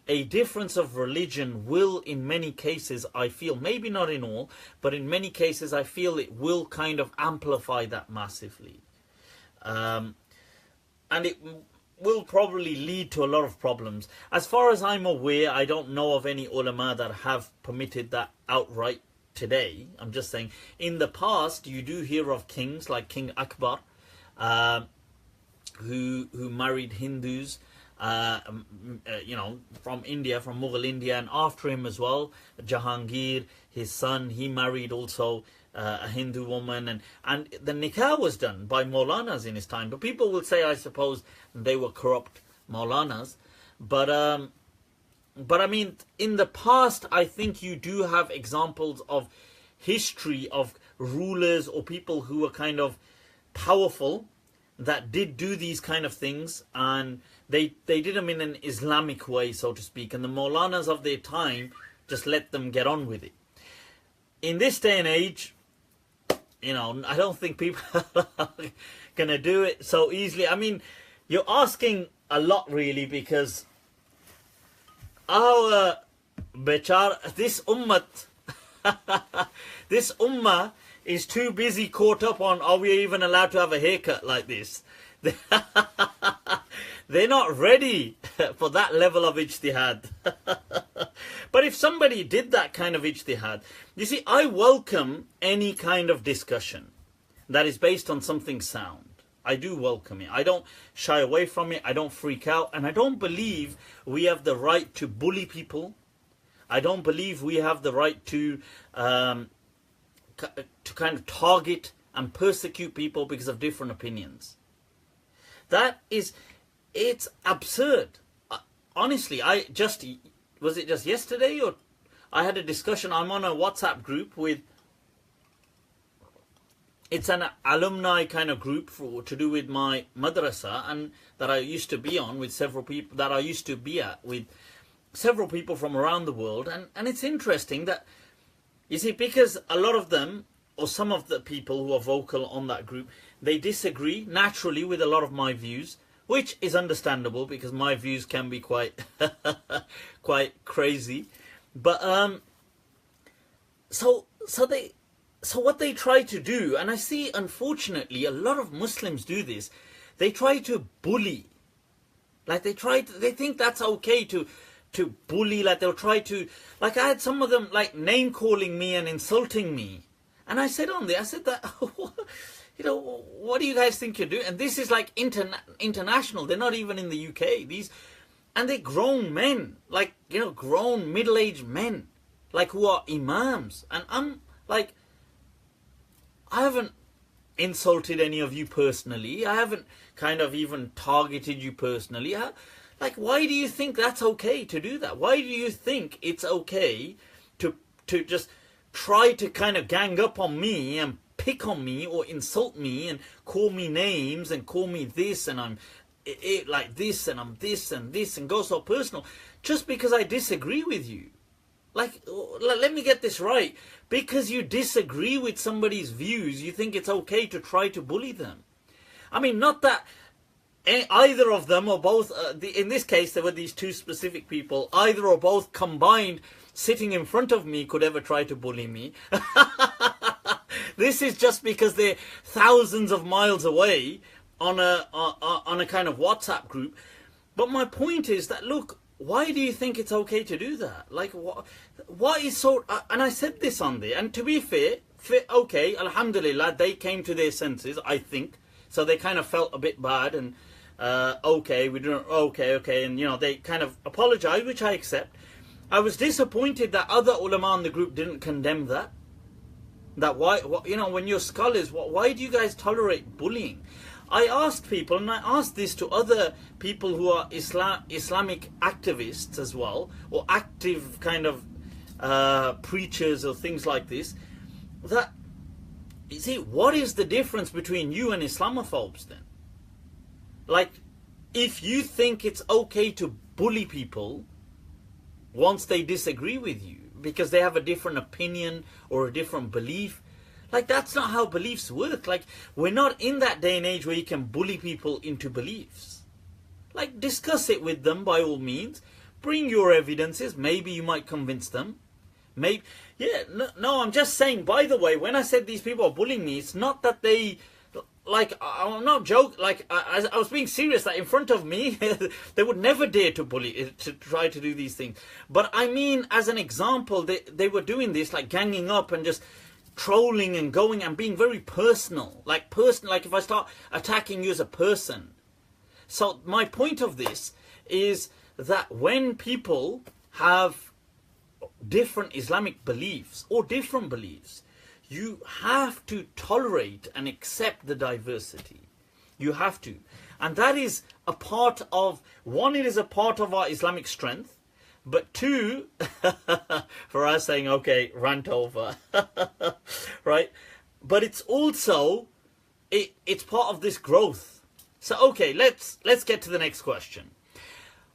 a difference of religion will, in many cases, I feel, maybe not in all, but in many cases I feel it will kind of amplify that massively. And it will probably lead to a lot of problems. As far as I'm aware, I don't know of any ulama that have permitted that outright today. I'm just saying, in the past, you do hear of kings like King Akbar, who married Hindus, from India, from Mughal India, and after him as well, Jahangir, his son, he married also a Hindu woman, and the nikah was done by Maulanas in his time. But people will say, I suppose, they were corrupt Maulanas. But I mean, in the past, I think you do have examples of history of rulers or people who were kind of powerful that did do these kind of things, and they did them in an Islamic way, so to speak, and the Maulanas of their time just let them get on with it. In this day and age, you know, I don't think people are going to do it so easily. I mean, you're asking a lot really, because our bechar, this ummah is too busy caught up on, are we even allowed to have a haircut like this? They're not ready for that level of ijtihad. But if somebody did that kind of ijtihad, you see, I welcome any kind of discussion that is based on something sound. I do welcome it. I don't shy away from it. I don't freak out. And I don't believe we have the right to bully people. I don't believe we have the right to kind of target and persecute people because of different opinions. It's absurd. Honestly, was it just yesterday, or I had a discussion. I'm on a WhatsApp group with, it's an alumni kind of group to do with my madrasa, and that I used to be on with several people, that I used to be at with several people from around the world. And it's interesting that, you see, because a lot of them, or some of the people who are vocal on that group, they disagree naturally with a lot of my views, which is understandable because my views can be quite quite crazy. But so what they try to do, and I see unfortunately a lot of Muslims do this, they try to bully. Like they think that's okay to bully. Like they'll try to, like I had some of them like name calling me and insulting me. And I said on there, I said that, you know, what do you guys think you're doing? And this is like international. They're not even in the UK. And they're grown men, like, you know, grown middle-aged men, like who are imams. And I'm like, I haven't insulted any of you personally. I haven't kind of even targeted you personally. Like, why do you think that's okay to do that? Why do you think it's okay to just try to kind of gang up on me and pick on me or insult me and call me names and call me this, and I'm like this, and I'm this and this, and go so personal just because I disagree with you? Like, let me get this right. Because you disagree with somebody's views, you think it's okay to try to bully them. I mean, not that either of them or both, in this case there were these two specific people, either or both combined sitting in front of me could ever try to bully me. This is just because they're thousands of miles away on a kind of WhatsApp group. But my point is that, look, why do you think it's okay to do that? Like, what is so... And I said this on there, and to be fair, okay, alhamdulillah, they came to their senses, I think. So they kind of felt a bit bad, and okay, and, you know, they kind of apologized, which I accept. I was disappointed that other ulama in the group didn't condemn that. That why, you know, when you're scholars, why do you guys tolerate bullying? I asked people, and I asked this to other people who are Islamic activists as well, or active kind of preachers or things like this, that, you see, what is the difference between you and Islamophobes then? Like, if you think it's okay to bully people once they disagree with you because they have a different opinion or a different belief, like, that's not how beliefs work. Like, we're not in that day and age where you can bully people into beliefs. Like, discuss it with them by all means. Bring your evidences. Maybe you might convince them. Maybe, yeah, no, I'm just saying, by the way, when I said these people are bullying me, it's not that they, like, I'm not joking, like, I was being serious, that in front of me, they would never dare to bully, to try to do these things. But I mean, as an example, they were doing this, like, ganging up and just trolling and going and being very personal. Like, if I start attacking you as a person. So my point of this is that when people have different Islamic beliefs or different beliefs, you have to tolerate and accept the diversity. You have to. And that is a part of, one, it is a part of our Islamic strength, but two, for us saying, okay, rant over, right? But it's also it's part of this growth. So okay, let's get to the next question.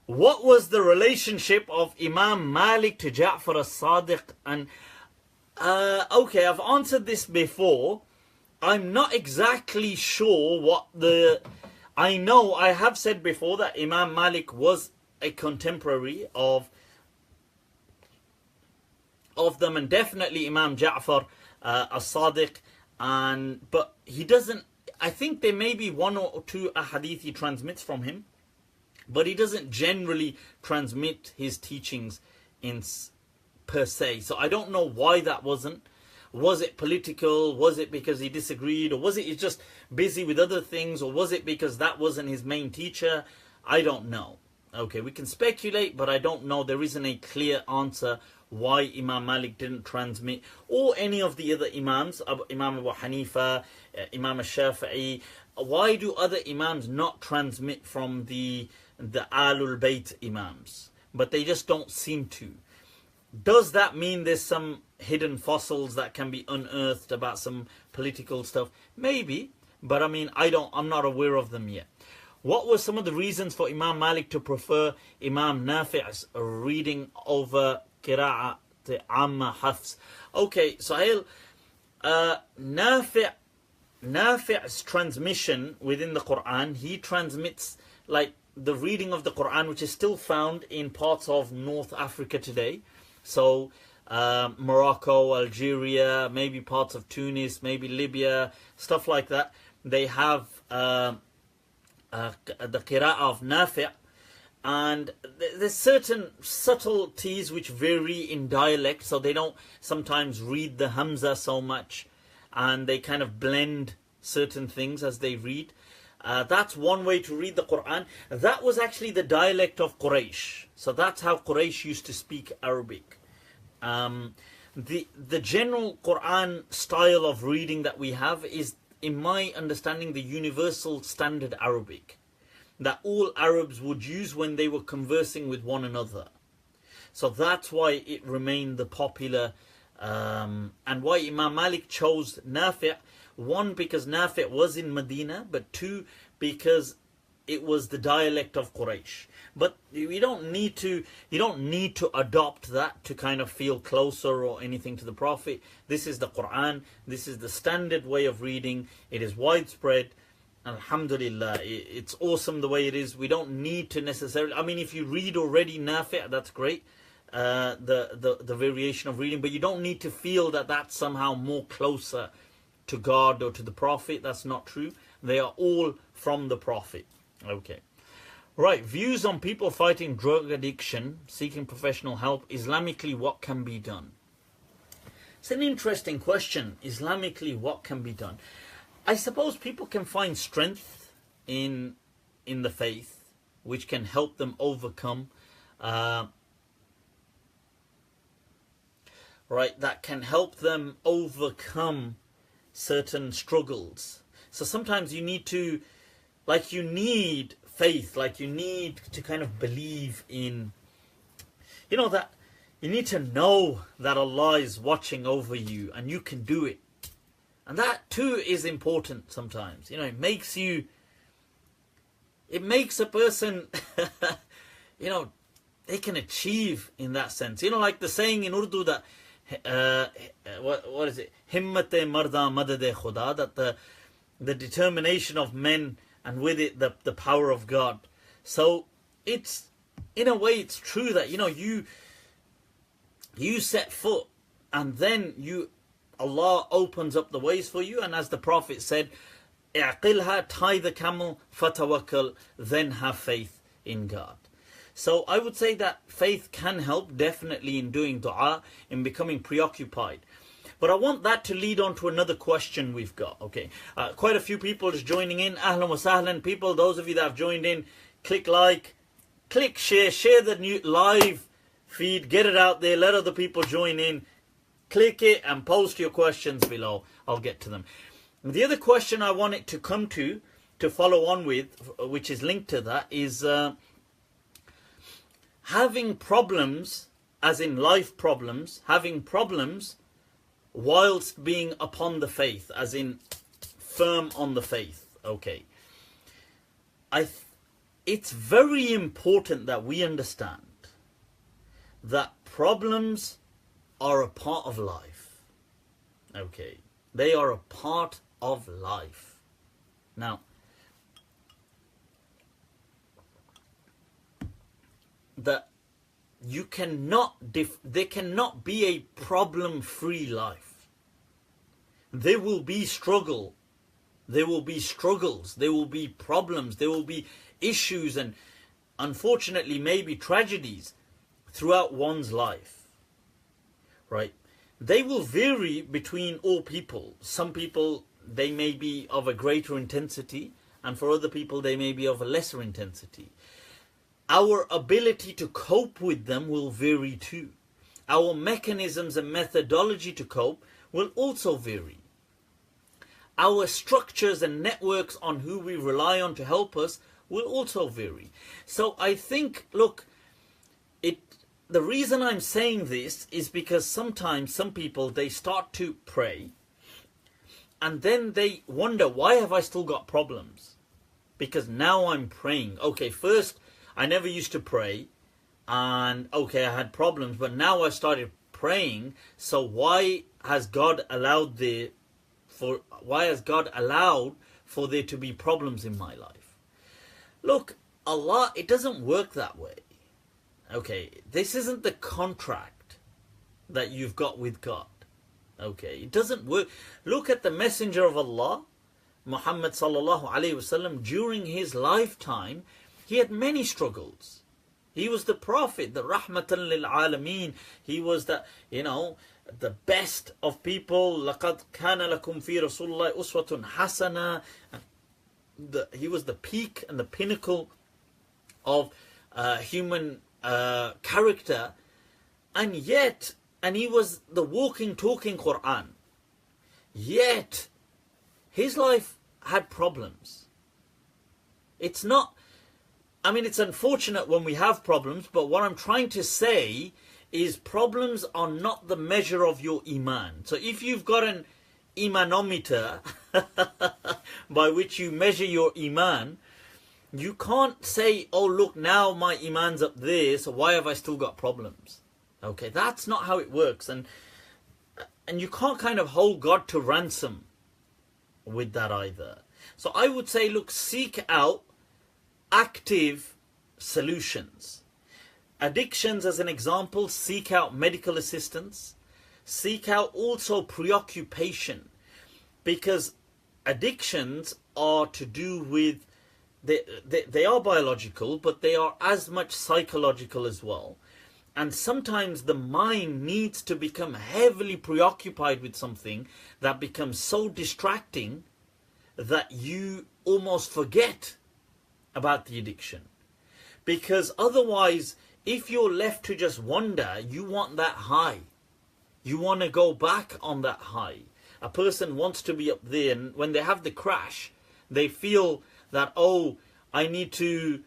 What was the relationship of Imam Malik to Jafar al-Sadiq? And okay, I've answered this before. I'm not exactly sure what the... I know I have said before that Imam Malik was a contemporary of them, and definitely Imam Jafar al-Sadiq. But he doesn't... I think there may be one or two ahadith he transmits from him, but he doesn't generally transmit his teachings in per se. So I don't know why that wasn't. Was it political? Was it because he disagreed? Or was it he's just busy with other things? Or was it because that wasn't his main teacher? I don't know. Okay, we can speculate, but I don't know. There isn't a clear answer why Imam Malik didn't transmit, or any of the other Imams, Imam Abu Hanifa, Imam al-Shafi'i. Why do other Imams not transmit from the Ahlul Bayt Imams? But they just don't seem to. Does that mean there's some hidden fossils that can be unearthed about some political stuff? Maybe, but I mean, I'm not aware of them yet. What were some of the reasons for Imam Malik to prefer Imam Nafi's reading over Qira'at Amma Hafs? Okay, Sahil, Nafi's transmission within the Quran, he transmits like the reading of the Quran, which is still found in parts of North Africa today. So Morocco, Algeria, maybe parts of Tunis, maybe Libya, stuff like that. They have the Qira'ah of Nafi', and there's certain subtleties which vary in dialect, so they don't sometimes read the Hamza so much, and they kind of blend certain things as they read. That's one way to read the Quran. That was actually the dialect of Quraysh. So that's how Quraysh used to speak Arabic. The general Quran style of reading that we have is, in my understanding, the universal standard Arabic that all Arabs would use when they were conversing with one another. So that's why it remained the popular, and why Imam Malik chose Nafi'. One, because Nafi' was in Medina, but two, because it was the dialect of Quraysh. But you don't need to adopt that to kind of feel closer or anything to the Prophet. This is the Quran. This is the standard way of reading. It is widespread. Alhamdulillah, it's awesome the way it is. We don't need to necessarily... I mean, if you read already Nafi', that's great. The variation of reading. But you don't need to feel that that's somehow more closer to God or to the Prophet. That's not true. They are all from the Prophet. Okay. Right, views on people fighting drug addiction, seeking professional help. Islamically, what can be done? It's an interesting question. Islamically, what can be done? I suppose people can find strength in the faith, which can help them overcome. Right, that can help them overcome certain struggles. So sometimes you need to, like, you need faith, like you need to kind of believe in, you know, that you need to know that Allah is watching over you and you can do it. And that too is important sometimes. You know, it makes a person, you know, they can achieve in that sense. You know, like the saying in Urdu that, what is it? Himmate marda madade khuda, that the determination of men, and with it the power of God. So it's, in a way, it's true that, you know, you set foot, and then Allah opens up the ways for you. And as the Prophet said, "I'qilha," tie the camel, fatawakkal, then have faith in God. So I would say that faith can help definitely in doing dua, in becoming preoccupied. But I want that to lead on to another question we've got. Okay, quite a few people is joining in. Ahlan wa sahlan, people. Those of you that have joined in, click like, click share, share the new live feed, get it out there, let other people join in. Click it and post your questions below. I'll get to them. The other question I want it to come to follow on with, which is linked to that, is having problems, as in life problems, having problems whilst being upon the faith, as in firm on the faith. Okay. It's very important that we understand that problems are a part of life. Okay. They are a part of life. Now, that you cannot there cannot be a problem-free life. There will be struggle. There will be struggles. There will be problems. There will be issues and, unfortunately, maybe tragedies throughout one's life. Right? They will vary between all people. Some people, they may be of a greater intensity, and for other people, they may be of a lesser intensity. Our ability to cope with them will vary too. Our mechanisms and methodology to cope will also vary. Our structures and networks on who we rely on to help us will also vary. So I think, look, the reason I'm saying this is because sometimes some people, they start to pray and then they wonder, why have I still got problems? Because now I'm praying. Okay, first, I never used to pray, and okay, I had problems, but now I started praying. So why has God allowed for there to be problems in my life? Look, Allah, it doesn't work that way. Okay, this isn't the contract that you've got with God. Okay, it doesn't work. Look at the Messenger of Allah, Muhammad sallallahu alaihi wasallam. During his lifetime, he had many struggles. He was the Prophet, the Rahmatan lil Alameen. He was the best of people. لَقَدْ كَانَ لَكُمْ فِي رَسُولِ اللَّهِ أُسْوَةٌ حَسَنَةٌ. He was the peak and the pinnacle of human character. And he was the walking, talking Quran. Yet, his life had problems. It's unfortunate when we have problems, but what I'm trying to say is problems are not the measure of your iman. So if you've got an imanometer by which you measure your iman, you can't say, oh look, now my iman's up there, so why have I still got problems? Okay, that's not how it works. And you can't kind of hold God to ransom with that either. So I would say, look, seek out active solutions. Addictions, as an example, seek out medical assistance. Seek out also preoccupation, because addictions are to do with, they are biological, but they are as much psychological as well. And sometimes the mind needs to become heavily preoccupied with something that becomes so distracting that you almost forget about the addiction. Because otherwise, if you're left to just wander, you want that high. You want to go back on that high. A person wants to be up there, and when they have the crash, they feel that, oh, I need to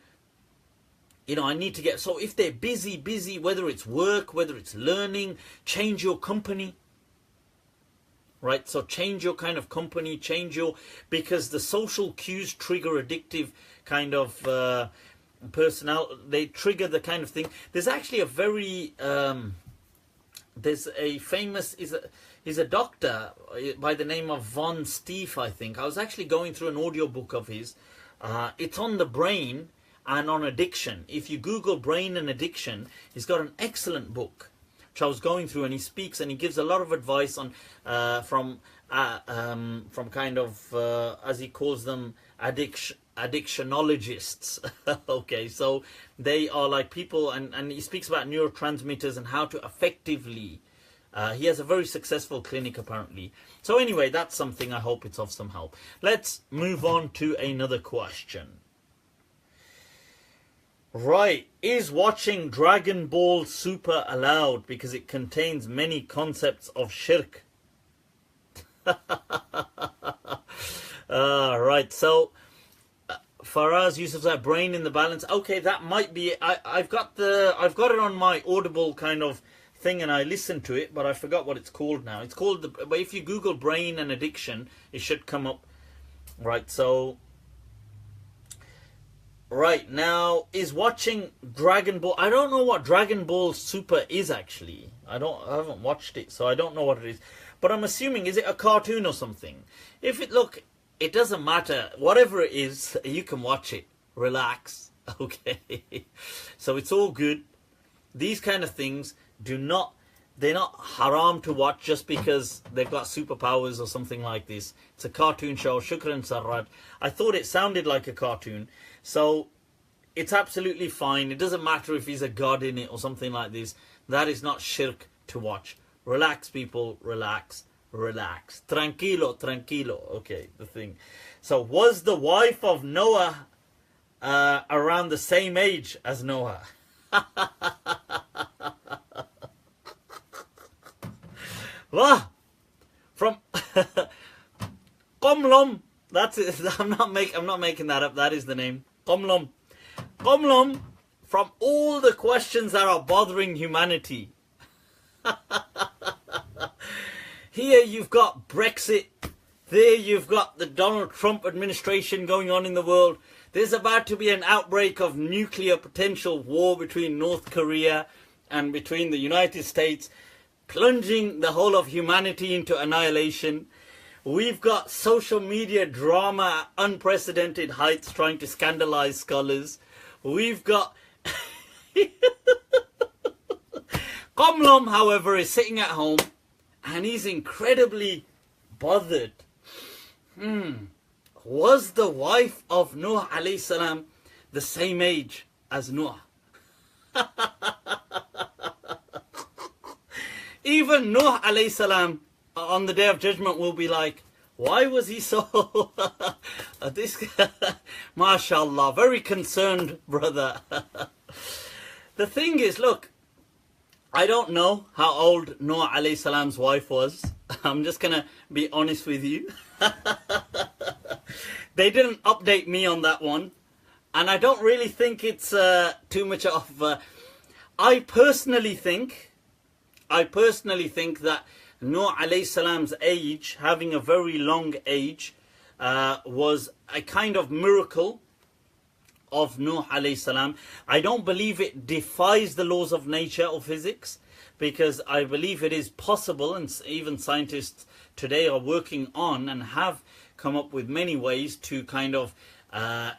get... So if they're busy, whether it's work, whether it's learning, change your company. Right? So change your kind of company, because the social cues trigger addictive kind of personality. They trigger the kind of thing. There's actually a very... there's a famous... He's a doctor by the name of Von Stieff, I think. I was actually going through an audiobook of his. It's on the brain and on addiction. If you Google brain and addiction, he's got an excellent book, which I was going through, and he speaks and he gives a lot of advice on from kind of as he calls them, addictionologists. Okay, so they are like people, and he speaks about neurotransmitters and how to effectively. He has a very successful clinic apparently. So anyway, that's something. I hope it's of some help. Let's move on to another question. Right, is watching Dragon Ball Super allowed because it contains many concepts of shirk? Right, so Faraz Yusuf said brain in the balance. Okay, that might be. I've got it on my Audible kind of thing, and I listened to it, but I forgot what it's called now. It's called but if you Google brain and addiction, it should come up. Right, so right now is watching Dragon Ball. I don't know what Dragon Ball Super is actually. I haven't watched it, so I don't know what it is. But I'm assuming, is it a cartoon or something? If it look, it doesn't matter. Whatever it is, you can watch it. Relax. Okay. So it's all good. These kind of things they're not haram to watch just because they've got superpowers or something like this. It's a cartoon show. Shukran Sarraj. I thought it sounded like a cartoon. So it's absolutely fine. It doesn't matter if he's a god in it or something like this. That is not shirk to watch. Relax, people. Relax. Relax. Tranquilo, tranquilo. Okay, the thing. So was the wife of Noah around the same age as Noah? Wah! From Qomlom. That's it. I'm not making that up. That is the name. Qomlom. Qomlom. From all the questions that are bothering humanity. Here you've got Brexit. There you've got the Donald Trump administration going on in the world. There's about to be an outbreak of nuclear potential war between North Korea and between the United States, plunging the whole of humanity into annihilation. We've got social media drama at unprecedented heights trying to scandalize scholars. We've got... Qomlom, however, is sitting at home and he's incredibly bothered. Was the wife of Noah alayhi salam the same age as Noah? Even Noah alayhi salam on the Day of Judgment will be like, why was he so... this mashallah, very concerned brother. The thing is, look, I don't know how old Noah alayhi salam's wife was. I'm just going to be honest with you. They didn't update me on that one. And I don't really think it's too much of... I personally think that Noah alayhi salam's age, having a very long age, was a kind of miracle of Noah alayhi salam. I don't believe it defies the laws of nature or physics, because I believe it is possible, and even scientists today are working on and have come up with many ways to kind of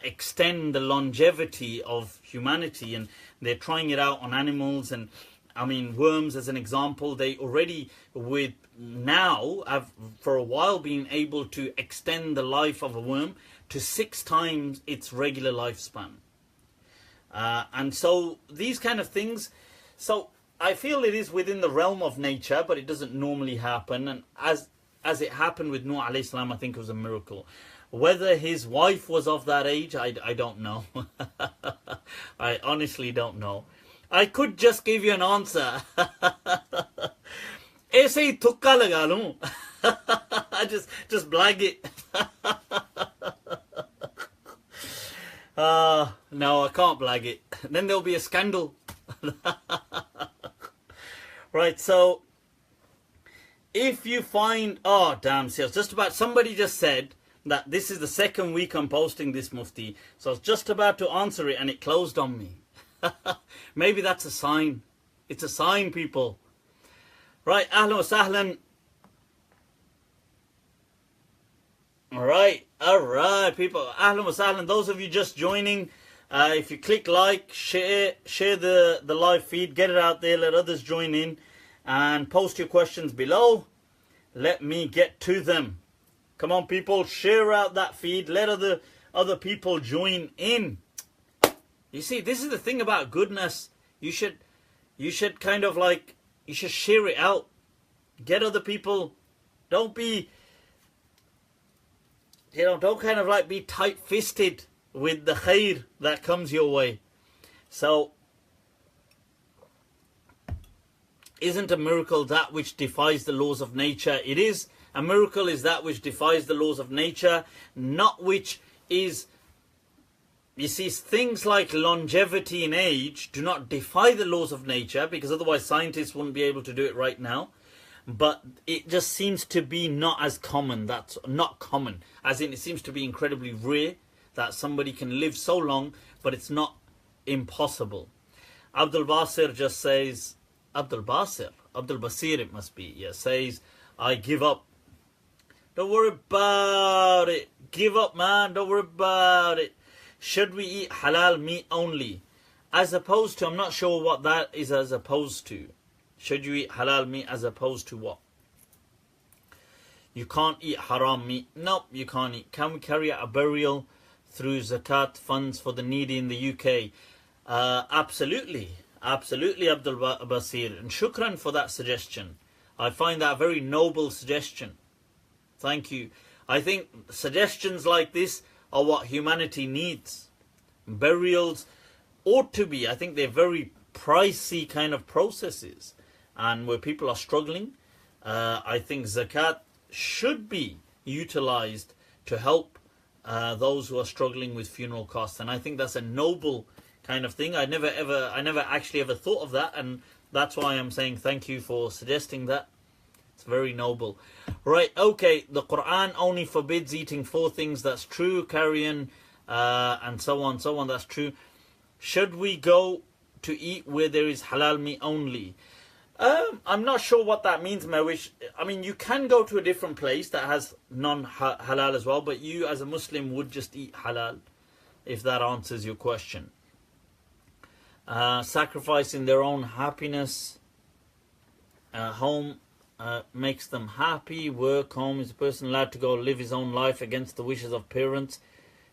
extend the longevity of humanity, and they're trying it out on animals. And I mean, worms as an example, they already have for a while been able to extend the life of a worm to 6 times its regular lifespan. And so these kind of things, so I feel it is within the realm of nature, but it doesn't normally happen. And as it happened with Noah alayhi salam, I think it was a miracle. Whether his wife was of that age, I don't know. I honestly don't know. I could just give you an answer. ऐसे ही तुक्का लगा लूं. just blag it. No, I can't blag it. Then there'll be a scandal. Right, so if you find... Oh, damn, see, I was just about... Somebody just said that this is the second week I'm posting this, Mufti. So I was just about to answer it and it closed on me. Maybe that's a sign. It's a sign, people. Right, Ahlul wa Sahlan. Alright, people. Ahlul wa Sahlan. Those of you just joining, if you click like, share the live feed, get it out there, let others join in, and post your questions below. Let me get to them. Come on, people, share out that feed, let other people join in. You see, this is the thing about goodness. You should kind of like, you should share it out. Get other people. Don't be, don't kind of like be tight-fisted with the khair that comes your way. So, isn't a miracle that which defies the laws of nature? It is. A miracle is that which defies the laws of nature, not which is... You see, things like longevity in age do not defy the laws of nature, because otherwise scientists wouldn't be able to do it right now. but it just seems to be not as common. That's not common, as in it seems to be incredibly rare that somebody can live so long, but it's not impossible. Abdul Basir just says, Abdul Basir it must be, yeah, says, I give up. Don't worry about it. Give up, man. Don't worry about it. Should we eat halal meat only? As opposed to, I'm not sure what that is as opposed to. Should you eat halal meat as opposed to what? You can't eat haram meat. Nope, you can't eat. Can we carry out a burial through Zakat funds for the needy in the UK? Absolutely. Absolutely, Abdul Basir. And shukran for that suggestion. I find that a very noble suggestion. Thank you. I think suggestions like this are what humanity needs. Burials ought to be. I think they're very pricey kind of processes. And where people are struggling, I think Zakat should be utilized to help those who are struggling with funeral costs. And I think that's a noble kind of thing. I never actually ever thought of that. And that's why I'm saying thank you for suggesting that. It's very noble. Right, okay, the Quran only forbids eating 4 things. That's true. Carrion, and so on, that's true. Should we go to eat where there is halal meat only? I'm not sure what that means, Mawish. I mean, you can go to a different place that has non-halal as well, but you as a Muslim would just eat halal, if that answers your question. Sacrificing their own happiness, home makes them happy. Work, home, is a person allowed to go live his own life against the wishes of parents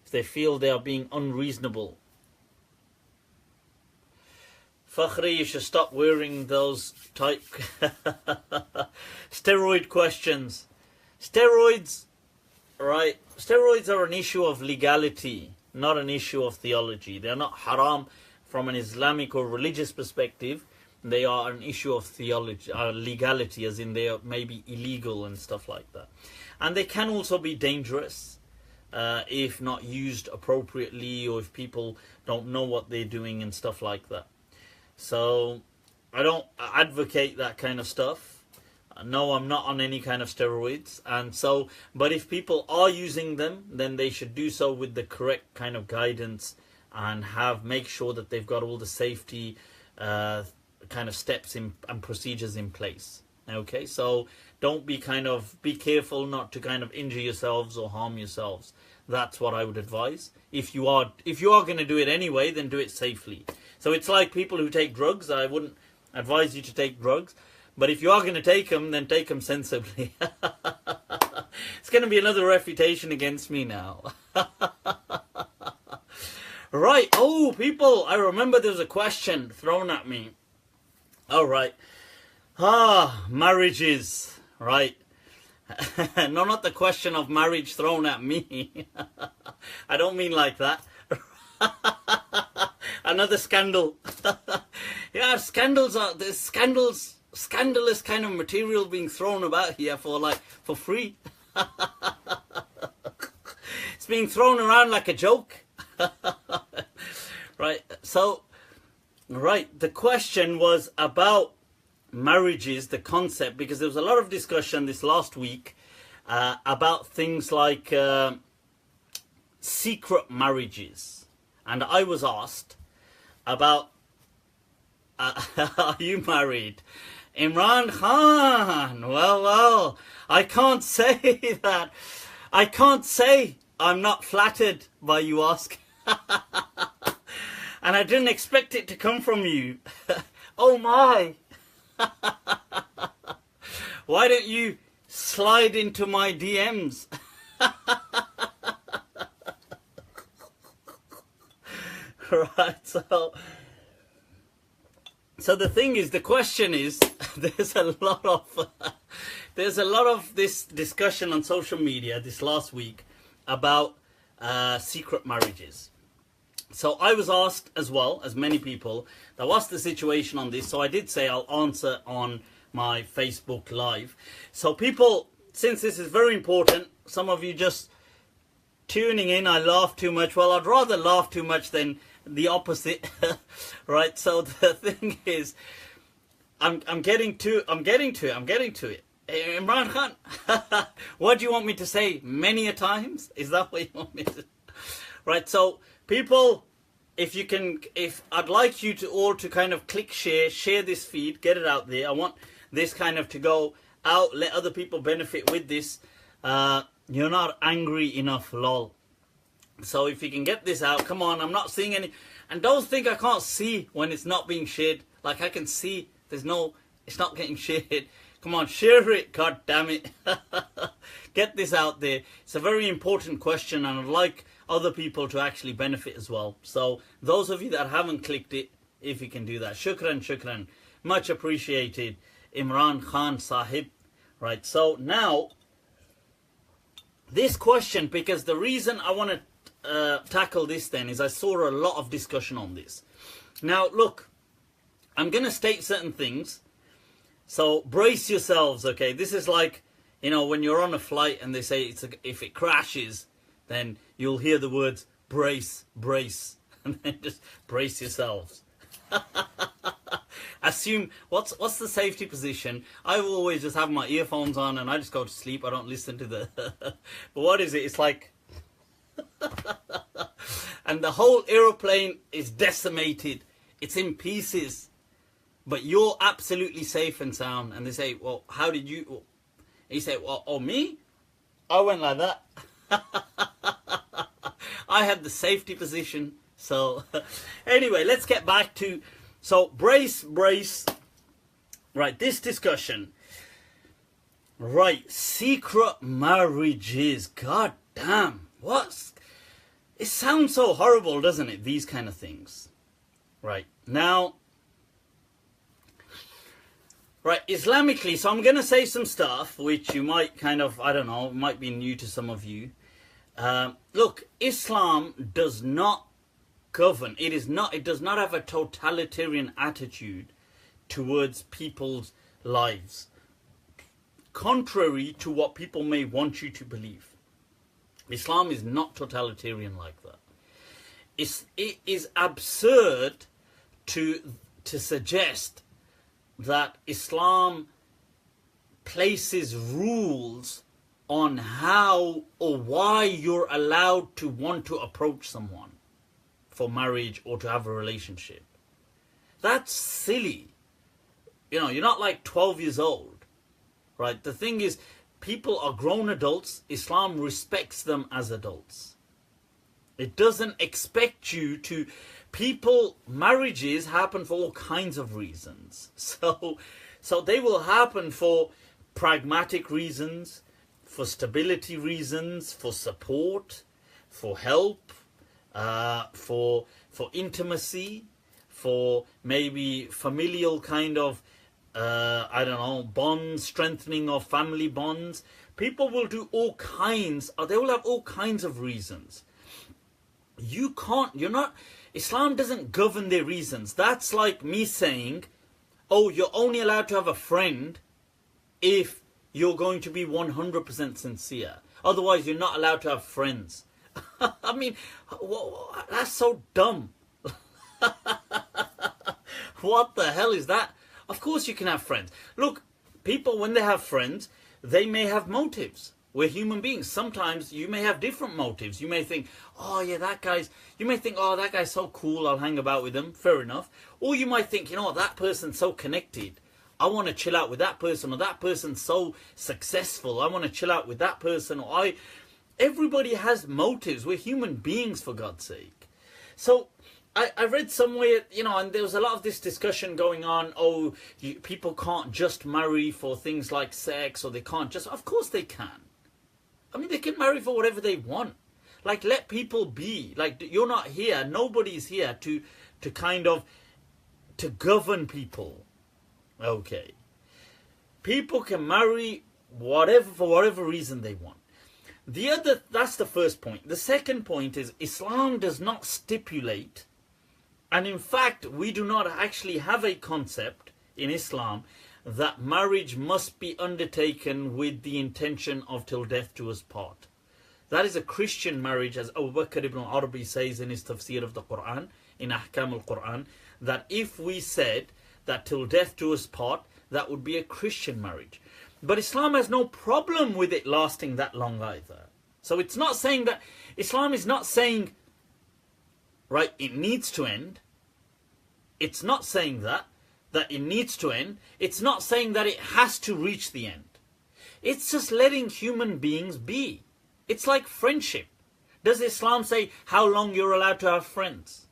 if they feel they are being unreasonable? Fakhri, you should stop wearing those type steroid questions. Steroids, right? Steroids are an issue of legality, not an issue of theology. They are not haram from an Islamic or religious perspective. They are an issue of theology, legality, as in they are maybe illegal and stuff like that. And they can also be dangerous if not used appropriately, or if people don't know what they're doing and stuff like that. So I don't advocate that kind of stuff. No, I'm not on any kind of steroids. And so, but if people are using them, then they should do so with the correct kind of guidance and make sure that they've got all the safety kind of steps and procedures in place. Okay, so don't be careful not to kind of injure yourselves or harm yourselves. That's what I would advise. If you are going to do it anyway, then do it safely. So it's like people who take drugs. I wouldn't advise you to take drugs, but if you are going to take them, then take them sensibly. It's going to be another refutation against me now. Right. Oh, people, I remember there was a question thrown at me. All right. Marriages. Right. No, not the question of marriage thrown at me. I don't mean like that. Another scandal. Yeah, there's scandalous kind of material being thrown about here for free. It's being thrown around like a joke. Right, so, the question was about marriages, the concept, because there was a lot of discussion this last week about things like secret marriages. And I was asked about, are you married? Imran Khan, well, I can't say that. I can't say I'm not flattered by you asking. And I didn't expect it to come from you. Oh my. Why don't you slide into my DMs? Right, so the thing is, the question is, there's a lot of this discussion on social media this last week about secret marriages. So I was asked as well, as many people, that what's the situation on this? So I did say I'll answer on my Facebook Live. So people, since this is very important, some of you just tuning in, I laugh too much. Well, I'd rather laugh too much than the opposite. Right, so the thing is, I'm getting to it. Imran Khan, what do you want me to say? Many a times? Is that what you want me to? Right. So people, if I'd like you to all to kind of click share this feed, get it out there. I want this kind of to go out, let other people benefit with this. You're not angry enough, lol. So if you can get this out, come on. I'm not seeing any, and don't think I can't see when it's not being shared. Like I can see, it's not getting shared. Come on, share it, god damn it. Get this out there. It's a very important question, and I'd like other people to actually benefit as well. So those of you that haven't clicked it, if you can do that, shukran, much appreciated, Imran Khan Sahib. Right, so now this question, because the reason I want to tackle this then is I saw a lot of discussion on this. Now look, I'm going to state certain things, so brace yourselves, okay? This is like, you know, when you're on a flight and they say if it crashes, then you'll hear the words brace, and then just brace yourselves. Assume, what's the safety position? I will always just have my earphones on and I just go to sleep. I don't listen to the... But what is it? It's like... and the whole aeroplane is decimated. It's in pieces. But you're absolutely safe and sound. And they say, well, how did you... And you say, well, oh, me? I went like that. I had the safety position. So, anyway, let's get back to... So, brace. Right, this discussion. Right, secret marriages. God damn. What? It sounds so horrible, doesn't it? These kind of things. Right, now... Right, Islamically, so I'm going to say some stuff which you might kind of, I don't know, might be new to some of you. Look, Islam does not govern. It does not have a totalitarian attitude towards people's lives, contrary to what people may want you to believe. Islam is not totalitarian like that. It is absurd to suggest that Islam places rules on how or why you're allowed to want to approach someone for marriage or to have a relationship. That's silly. You know, you're not like 12 years old, right? The thing is, people are grown adults. Islam respects them as adults. It doesn't expect you to... marriages happen for all kinds of reasons. So they will happen for pragmatic reasons, for stability reasons, for support, for help, for intimacy, for maybe familial kind of, I don't know, bonds, strengthening of family bonds. People will do all kinds, or they will have all kinds of reasons. Islam doesn't govern their reasons. That's like me saying, oh, you're only allowed to have a friend if you're going to be 100% sincere. Otherwise, you're not allowed to have friends. I mean, that's so dumb. What the hell is that? Of course you can have friends. Look, people, when they have friends, they may have motives. We're human beings. Sometimes you may have different motives. You may think, oh yeah, you may think, oh, that guy's so cool, I'll hang about with him. Fair enough. Or you might think, you know what, that person's so connected. I want to chill out with that person, or that person's so successful. I want to chill out with that person. Everybody has motives. We're human beings, for God's sake. So I read somewhere, you know, and there was a lot of this discussion going on. Oh, people can't just marry for things like sex, or they can't just... Of course they can. I mean, they can marry for whatever they want. Like, let people be. Like, you're not here. Nobody's here to kind of, to govern people. Okay. People can marry for whatever reason they want. That's the first point. The second point is Islam does not stipulate, and in fact, we do not actually have a concept in Islam that marriage must be undertaken with the intention of till death do us part. That is a Christian marriage, as Abu Bakr ibn Arabi says in his tafsir of the Quran, in Ahkam al-Quran, that if we said that till death do us part, that would be a Christian marriage. But Islam has no problem with it lasting that long either. So it's not saying that, Islam is not saying, right, it needs to end. It's not saying that it needs to end. It's not saying that it has to reach the end. It's just letting human beings be. It's like friendship. Does Islam say how long you're allowed to have friends?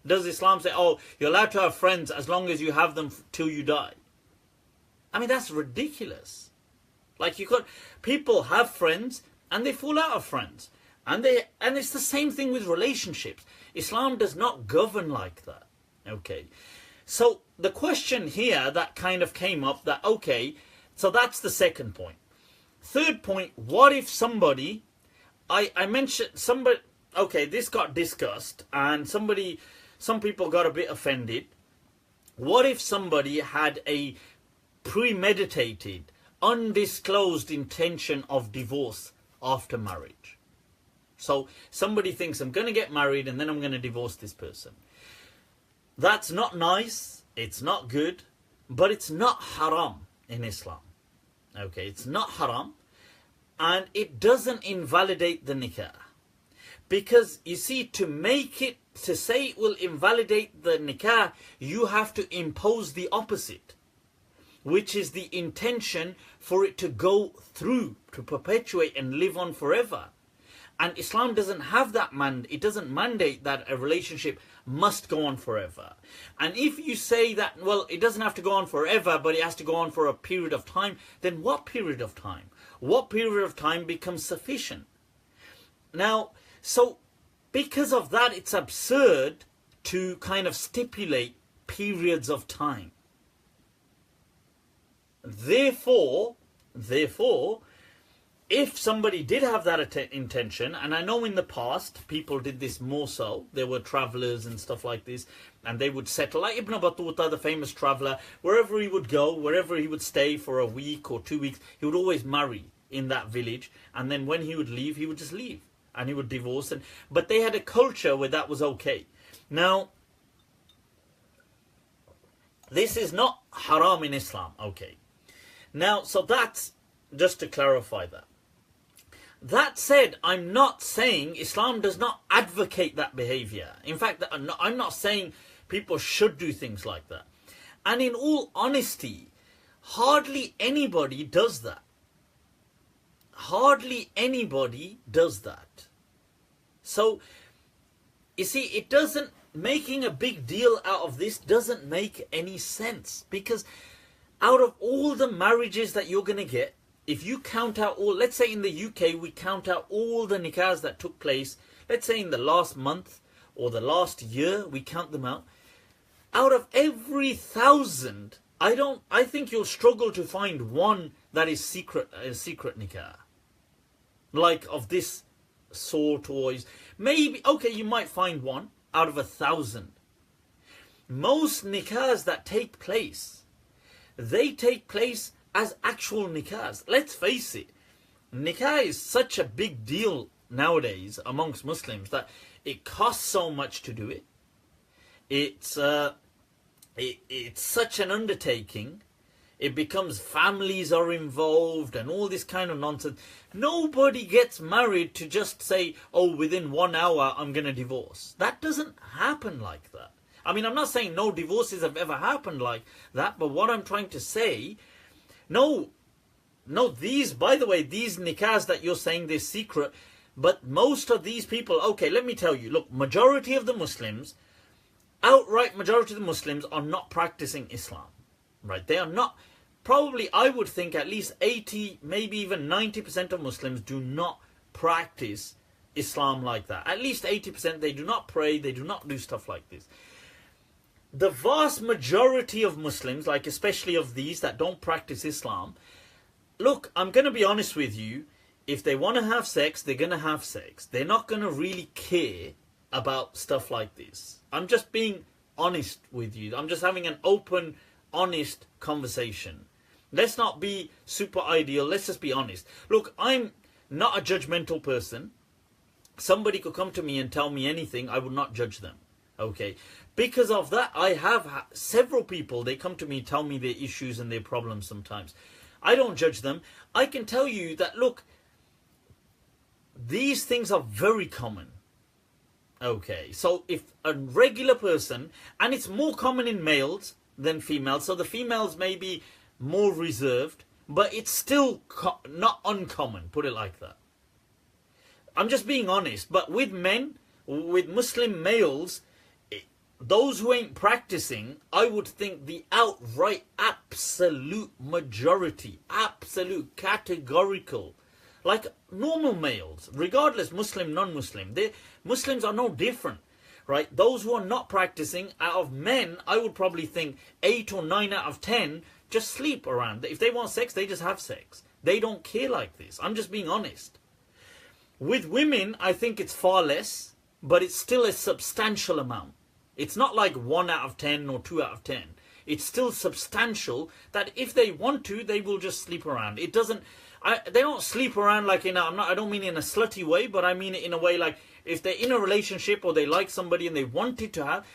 Does Islam say, oh, you're allowed to have friends as long as you have them till you die? I mean, that's ridiculous. Like, people have friends and they fall out of friends. And it's the same thing with relationships. Islam does not govern like that. Okay. So the question here that kind of came up that, okay, so that's the second point. Third point, what if somebody, I mentioned somebody, okay, this got discussed and some people got a bit offended. What if somebody had a premeditated, undisclosed intention of divorce after marriage? So somebody thinks, I'm going to get married and then I'm going to divorce this person. That's not nice, it's not good, but it's not haram in Islam. Okay, it's not haram, and it doesn't invalidate the nikah. Because, you see, to say it will invalidate the nikah, you have to impose the opposite, which is the intention for it to go through, to perpetuate and live on forever. And Islam doesn't have that it doesn't mandate that a relationship must go on forever. And if you say that, well, it doesn't have to go on forever, but it has to go on for a period of time, then what period of time? What period of time becomes sufficient? Now, so because of that, it's absurd to kind of stipulate periods of time. Therefore, if somebody did have that intention, and I know in the past people did this more so, there were travelers and stuff like this, and they would settle, like Ibn Battuta, the famous traveler, wherever he would go, wherever he would stay for a week or 2 weeks, he would always marry in that village, and then when he would leave, he would just leave, and he would divorce. But they had a culture where that was okay. Now, this is not haram in Islam, okay. Now, so that's, just to clarify that. That said, I'm not saying Islam does not advocate that behavior. In fact, I'm not saying people should do things like that. And in all honesty, hardly anybody does that. Hardly anybody does that. So, you see, making a big deal out of this doesn't make any sense. Because out of all the marriages that you're going to get, if you count out all, let's say in the UK, we count out all the nikahs that took place, let's say in the last month or the last year, we count them out. Out of every 1,000, I think you'll struggle to find one that is secret nikah. Like of this sort, or maybe, okay, you might find one out of 1,000. Most nikahs that take place, they take place as actual nikahs. Let's face it, nikah is such a big deal nowadays amongst Muslims that it costs so much to do it. It's such an undertaking. It becomes families are involved and all this kind of nonsense. Nobody gets married to just say, oh, within 1 hour I'm going to divorce. That doesn't happen like that. I mean, I'm not saying no divorces have ever happened like that, but what I'm trying to say, no, these, by the way, these nikahs that you're saying they're secret, but most of these people, okay, let me tell you, look, majority of the Muslims, outright majority of the Muslims are not practicing Islam, right? They are not, probably I would think at least 80, maybe even 90% of Muslims do not practice Islam like that. At least 80%, they do not pray, they do not do stuff like this. The vast majority of Muslims, like especially of these that don't practice Islam, look, I'm going to be honest with you, if they want to have sex, they're going to have sex. They're not going to really care about stuff like this. I'm just being honest with you. I'm just having an open, honest conversation. Let's not be super ideal. Let's just be honest. Look, I'm not a judgmental person. Somebody could come to me and tell me anything. I would not judge them. Okay. Because of that, I have several people, they come to me, tell me their issues and their problems sometimes. I don't judge them. I can tell you that, look, these things are very common. Okay, so if a regular person, and it's more common in males than females, so the females may be more reserved, but it's still not uncommon, put it like that. I'm just being honest, but with men, with Muslim males, those who ain't practicing, I would think the outright absolute majority, absolute categorical, like normal males, regardless Muslim, non-Muslim, Muslims are no different, right? Those who are not practicing, out of men, I would probably think 8 or 9 out of 10 just sleep around. If they want sex, they just have sex. They don't care like this. I'm just being honest. With women, I think it's far less, but it's still a substantial amount. It's not like 1 out of 10 or 2 out of 10. It's still substantial that if they want to, they will just sleep around. It doesn't, they don't sleep around like in a, I don't mean in a slutty way, but I mean it in a way like if they're in a relationship or they like somebody and they wanted to have,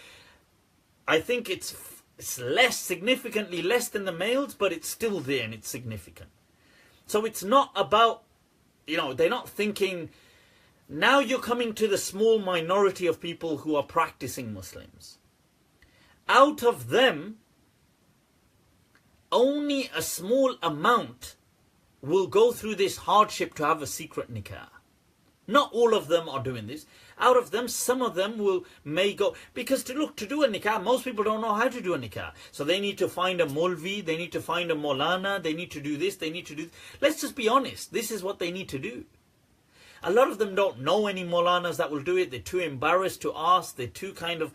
I think it's less, significantly less than the males, but it's still there and it's significant. So it's not about, you know, they're not thinking. Now you're coming to the small minority of people who are practicing Muslims. Out of them, only a small amount will go through this hardship to have a secret nikah. Not all of them are doing this. Out of them, some of them may go, because to do a nikah, most people don't know how to do a nikah. So they need to find a mulvi, they need to find a maulana, they need to do this, they need to do this. Let's just be honest, this is what they need to do. A lot of them don't know any maulanas that will do it. They're too embarrassed to ask. They're too kind of...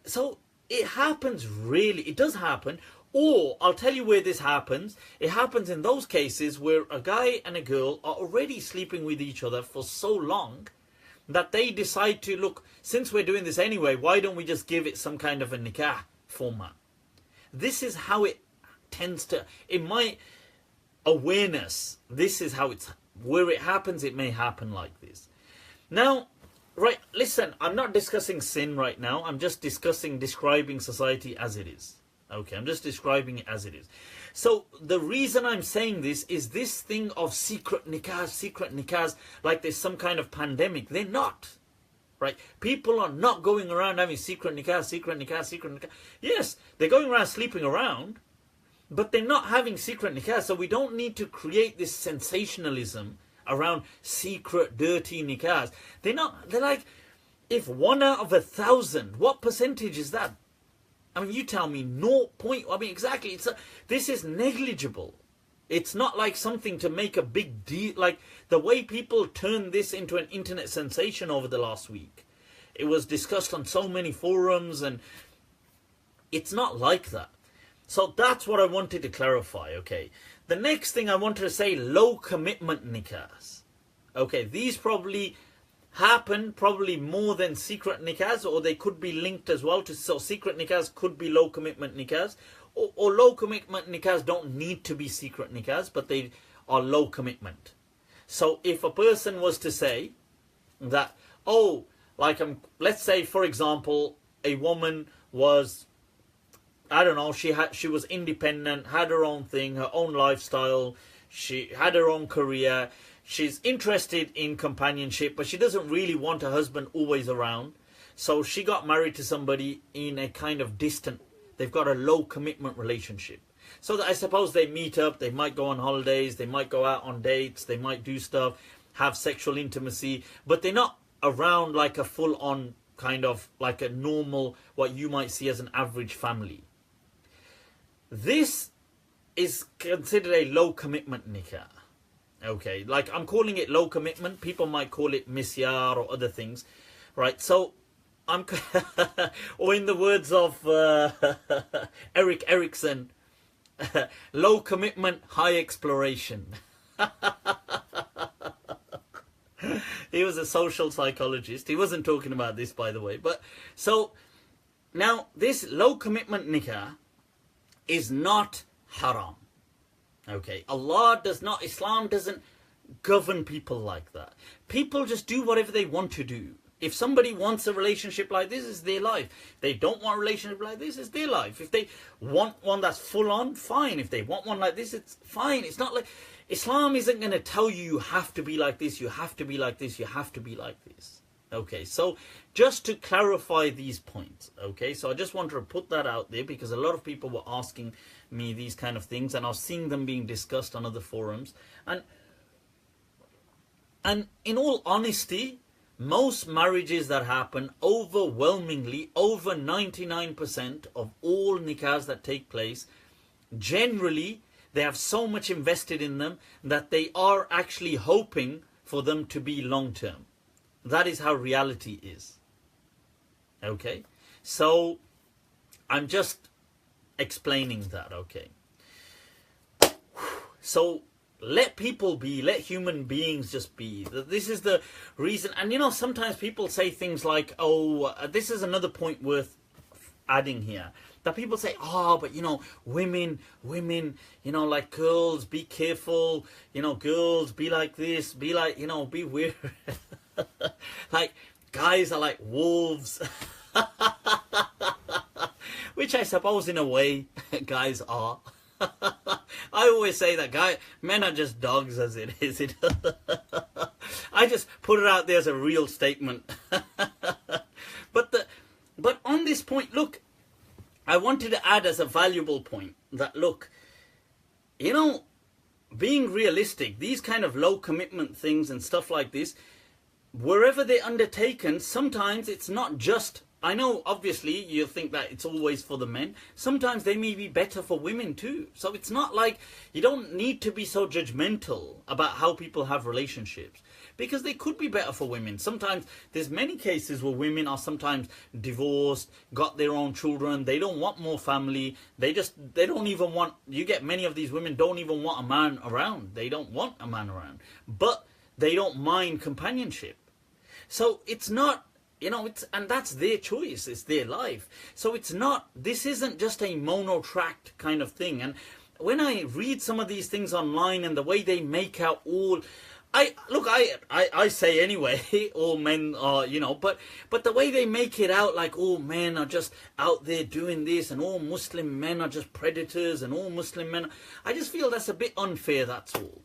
so it happens really. It does happen. Or I'll tell you where this happens. It happens in those cases where a guy and a girl are already sleeping with each other for so long that they decide to, look, since we're doing this anyway, why don't we just give it some kind of a nikah format? This is how it tends to... In my awareness, this is how it's... Where it happens, it may happen like this. Now, right, listen, I'm not discussing sin right now. I'm just describing society as it is. Okay, I'm just describing it as it is. So the reason I'm saying this is this thing of secret nikahs, like there's some kind of pandemic. They're not. Right? People are not going around having secret nikah. Yes, they're going around sleeping around, but they're not having secret nikah, so we don't need to create this sensationalism around secret, dirty nikahs. They're like, if 1 out of 1,000, what percentage is that? I mean, you tell me, exactly, this is negligible. It's not like something to make a big deal, like the way people turned this into an internet sensation over the last week. It was discussed on so many forums, and it's not like that. So that's what I wanted to clarify, okay. The next thing I wanted to say, low commitment nikahs. Okay, these probably happen more than secret nikahs, or they could be linked as well to, so secret nikahs could be low commitment nikahs, or low commitment nikahs don't need to be secret nikahs, but they are low commitment. So if a person was to say that, oh, like let's say for example, a woman was, I don't know, she was independent, had her own thing, her own lifestyle, she had her own career, she's interested in companionship, but she doesn't really want her husband always around. So she got married to somebody in a kind of distant, they've got a low commitment relationship. So that I suppose they meet up, they might go on holidays, they might go out on dates, they might do stuff, have sexual intimacy, but they're not around like a full-on kind of like a normal, what you might see as an average family. This is considered a low commitment nikah. Okay, like I'm calling it low commitment. People might call it misyar or other things, right? So or in the words of Eric Erickson, low commitment, high exploration. He was a social psychologist. He wasn't talking about this, by the way. But so now this low commitment nikah is not haram. Okay, Islam doesn't govern people like that. People just do whatever they want to do. If somebody wants a relationship like this, it's their life. If they don't want a relationship like this, it's their life. If they want one that's full on, fine. If they want one like this, it's fine. It's not like Islam isn't going to tell you you have to be like this, you have to be like this, you have to be like this. Okay, so just to clarify these points, okay, so I just wanted to put that out there because a lot of people were asking me these kind of things and I was seeing them being discussed on other forums. And in all honesty, most marriages that happen, overwhelmingly, over 99% of all nikahs that take place, generally, they have so much invested in them that they are actually hoping for them to be long-term. That is how reality is. Okay? So, I'm just explaining that, okay? So, let people be, let human beings just be. This is the reason. And you know, sometimes people say things like, oh, this is another point worth adding here. That people say, oh, but you know, women, you know, like girls, be careful. You know, girls, be like this, be like, you know, be weird. Like, guys are like wolves. Which I suppose in a way, guys are. I always say that men are just dogs as it is. I just put it out there as a real statement. But on this point, look, I wanted to add as a valuable point that, look, you know, being realistic, these kind of low commitment things and stuff like this, wherever they're undertaken, sometimes it's not just, I know obviously you think that it's always for the men, sometimes they may be better for women too. So it's not like, you don't need to be so judgmental about how people have relationships, because they could be better for women. Sometimes there's many cases where women are sometimes divorced, got their own children, they don't want more family, they don't even want, you get many of these women don't even want a man around, they don't want a man around, but they don't mind companionship. So it's not, you know, and that's their choice, it's their life. So it's not, this isn't just a mono-tracked kind of thing. And when I read some of these things online and the way they make out all, I say anyway, all men are, you know, but the way they make it out like all men are just out there doing this and all Muslim men are just predators and all Muslim men, I just feel that's a bit unfair, that's all.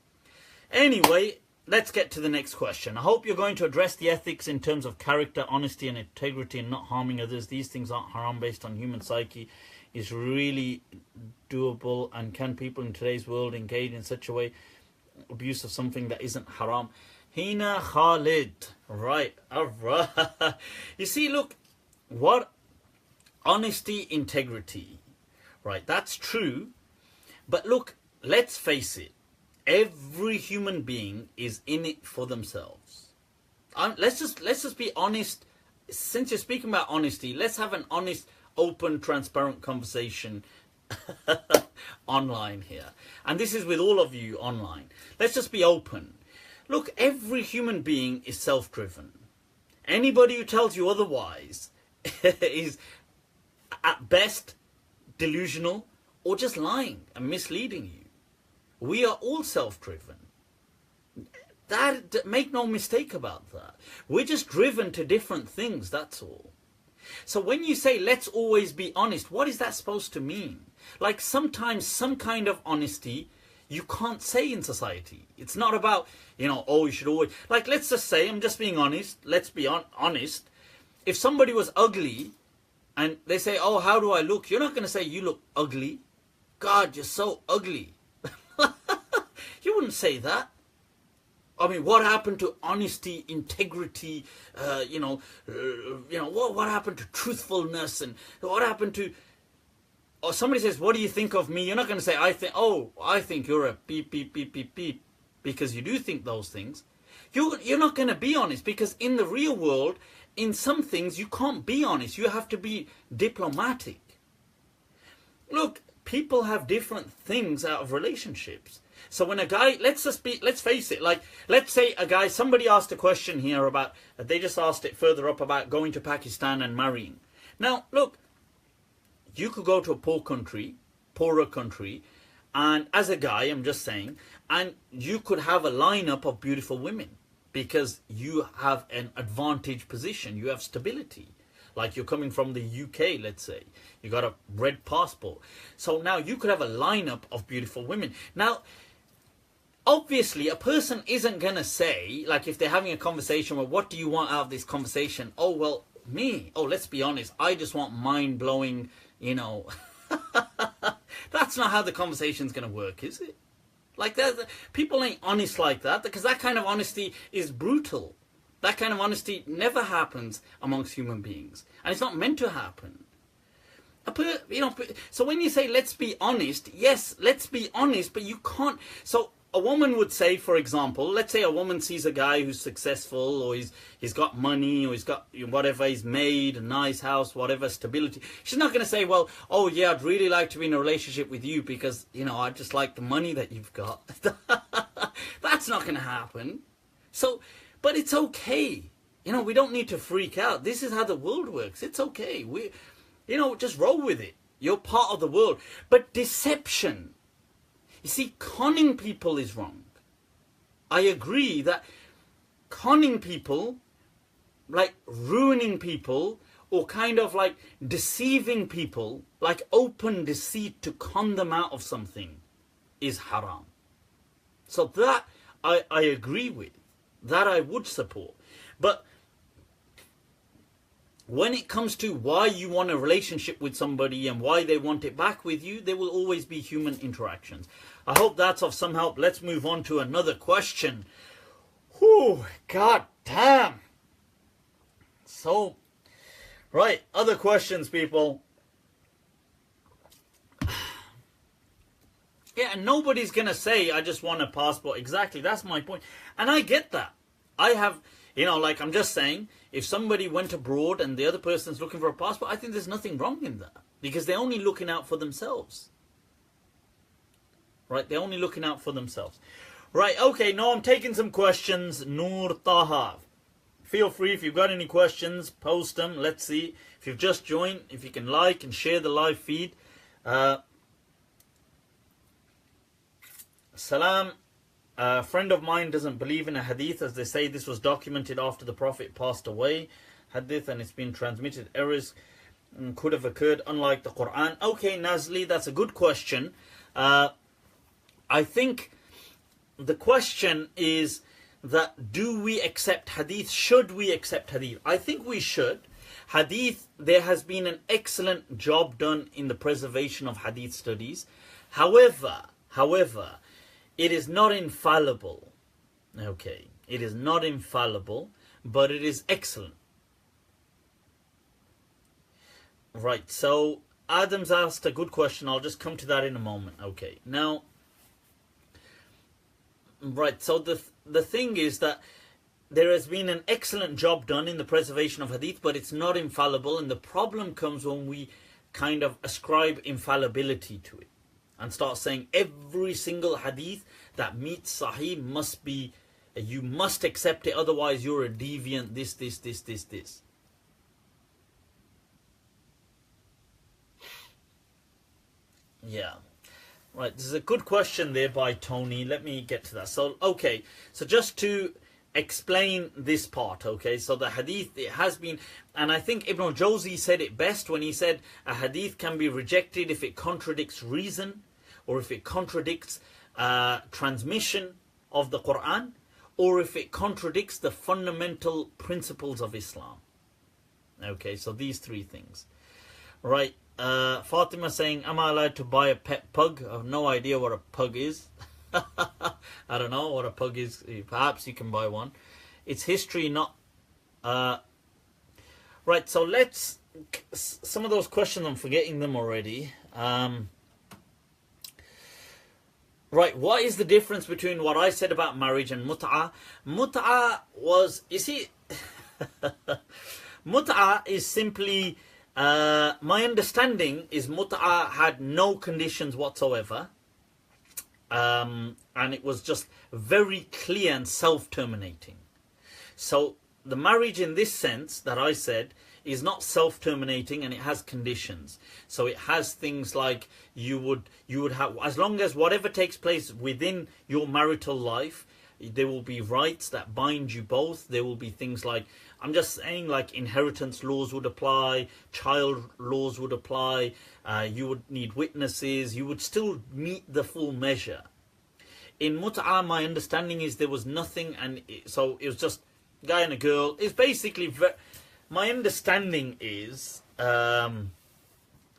Anyway, let's get to the next question. I hope you're going to address the ethics in terms of character, honesty and integrity and not harming others. These things aren't haram based on human psyche. Is really doable, and can people in today's world engage in such a way, abuse of something that isn't haram? Hina Khalid. Right. Alright. You see, look, what honesty, integrity. Right, that's true. But look, let's face it. Every human being is in it for themselves. Let's just be honest. Since you're speaking about honesty, let's have an honest, open, transparent conversation online here. And this is with all of you online. Let's just be open. Look, every human being is self-driven. Anybody who tells you otherwise is at best delusional or just lying and misleading you. We are all self-driven. Make no mistake about that. We're just driven to different things, that's all. So when you say, let's always be honest, what is that supposed to mean? Like sometimes some kind of honesty you can't say in society. It's not about, you know, oh, you should always... Like, let's just say, I'm just being honest, let's be honest. If somebody was ugly and they say, oh, how do I look? You're not going to say, you look ugly. God, you're so ugly. You wouldn't say that. I mean, what happened to honesty, integrity, what happened to truthfulness, and what happened to... Or somebody says, what do you think of me? You're not going to say, I think you're a beep, beep, beep, beep, beep, because you do think those things. You're not going to be honest, because in the real world, in some things, you can't be honest. You have to be diplomatic. Look, people have different things out of relationships. So when a guy, let's face it, like, let's say a guy, somebody asked a question here about, they just asked it further up about going to Pakistan and marrying. Now, look, you could go to a poorer country, and as a guy, I'm just saying, and you could have a lineup of beautiful women. because you have an advantage position. You have stability. Like you're coming from the UK, let's say. You got a red passport. So now you could have a lineup of beautiful women. Now, obviously, a person isn't going to say, like if they're having a conversation, well, what do you want out of this conversation? Oh, well, me. Oh, let's be honest. I just want mind-blowing, you know. That's not how the conversation's going to work, is it? Like, people ain't honest like that, because that kind of honesty is brutal. That kind of honesty never happens amongst human beings. And it's not meant to happen. You know, so when you say, let's be honest, yes, let's be honest, but you can't. So a woman would say, for example, let's say a woman sees a guy who's successful, or he's got money, or he's got whatever, he's made, a nice house, whatever, stability. She's not going to say, well, oh yeah, I'd really like to be in a relationship with you because, you know, I just like the money that you've got. That's not going to happen. So, but it's okay. You know, we don't need to freak out. This is how the world works. It's okay. You know, just roll with it. You're part of the world. But deception, you see, conning people is wrong. I agree that conning people, like ruining people, or kind of like deceiving people, like open deceit to con them out of something, is haram. So that I agree with. That I would support. But when it comes to why you want a relationship with somebody and why they want it back with you, there will always be human interactions. I hope that's of some help. Let's move on to another question. Whew, god damn. So, right, other questions, people. Yeah, and nobody's going to say, I just want a passport. Exactly, that's my point. And I get that. I have, you know, like I'm just saying, if somebody went abroad and the other person's looking for a passport, I think there's nothing wrong in that. Because they're only looking out for themselves. Right, they're only looking out for themselves. Right, okay, now I'm taking some questions. Noor Taha. Feel free, if you've got any questions, post them. Let's see. If you've just joined, if you can like and share the live feed. Salam. A friend of mine doesn't believe in a hadith, as they say this was documented after the Prophet passed away. Hadith, and it's been transmitted. Errors could have occurred, unlike the Quran. Okay, Nazli, that's a good question. I think the question is that, do we accept hadith? Should we accept hadith? I think we should. Hadith, there has been an excellent job done in the preservation of hadith studies. However, it is not infallible. Okay, it is not infallible, but it is excellent. Right, so Adam's asked a good question. I'll just come to that in a moment. Okay, now, right, so the thing is that there has been an excellent job done in the preservation of hadith, but it's not infallible, and the problem comes when we kind of ascribe infallibility to it and start saying every single hadith that meets Sahih must be, you must accept it, otherwise you're a deviant, this. Yeah. Right, this is a good question there by Tony. Let me get to that. So, okay, so just to explain this part, okay, so the hadith, it has been, and I think Ibn Jawzi said it best when he said a hadith can be rejected if it contradicts reason, or if it contradicts transmission of the Quran, or if it contradicts the fundamental principles of Islam. Okay, so these three things. Right, Fatima saying, am I allowed to buy a pet pug? I have no idea what a pug is. I don't know what a pug is. Perhaps you can buy one. It's history, not... Right, so let's... Some of those questions, I'm forgetting them already. Right, what is the difference between what I said about marriage and mut'ah? Mut'ah was... You see... Mut'ah is simply... my understanding is mut'ah had no conditions whatsoever. And it was just very clear and self-terminating. So the marriage in this sense that I said is not self-terminating, and it has conditions. So it has things like you would have, as long as whatever takes place within your marital life, there will be rights that bind you both. There will be things like, I'm just saying, like inheritance laws would apply, child laws would apply, you would need witnesses, you would still meet the full measure. In mut'ah, my understanding is there was nothing, and so it was just guy and a girl. It's basically, my understanding is, I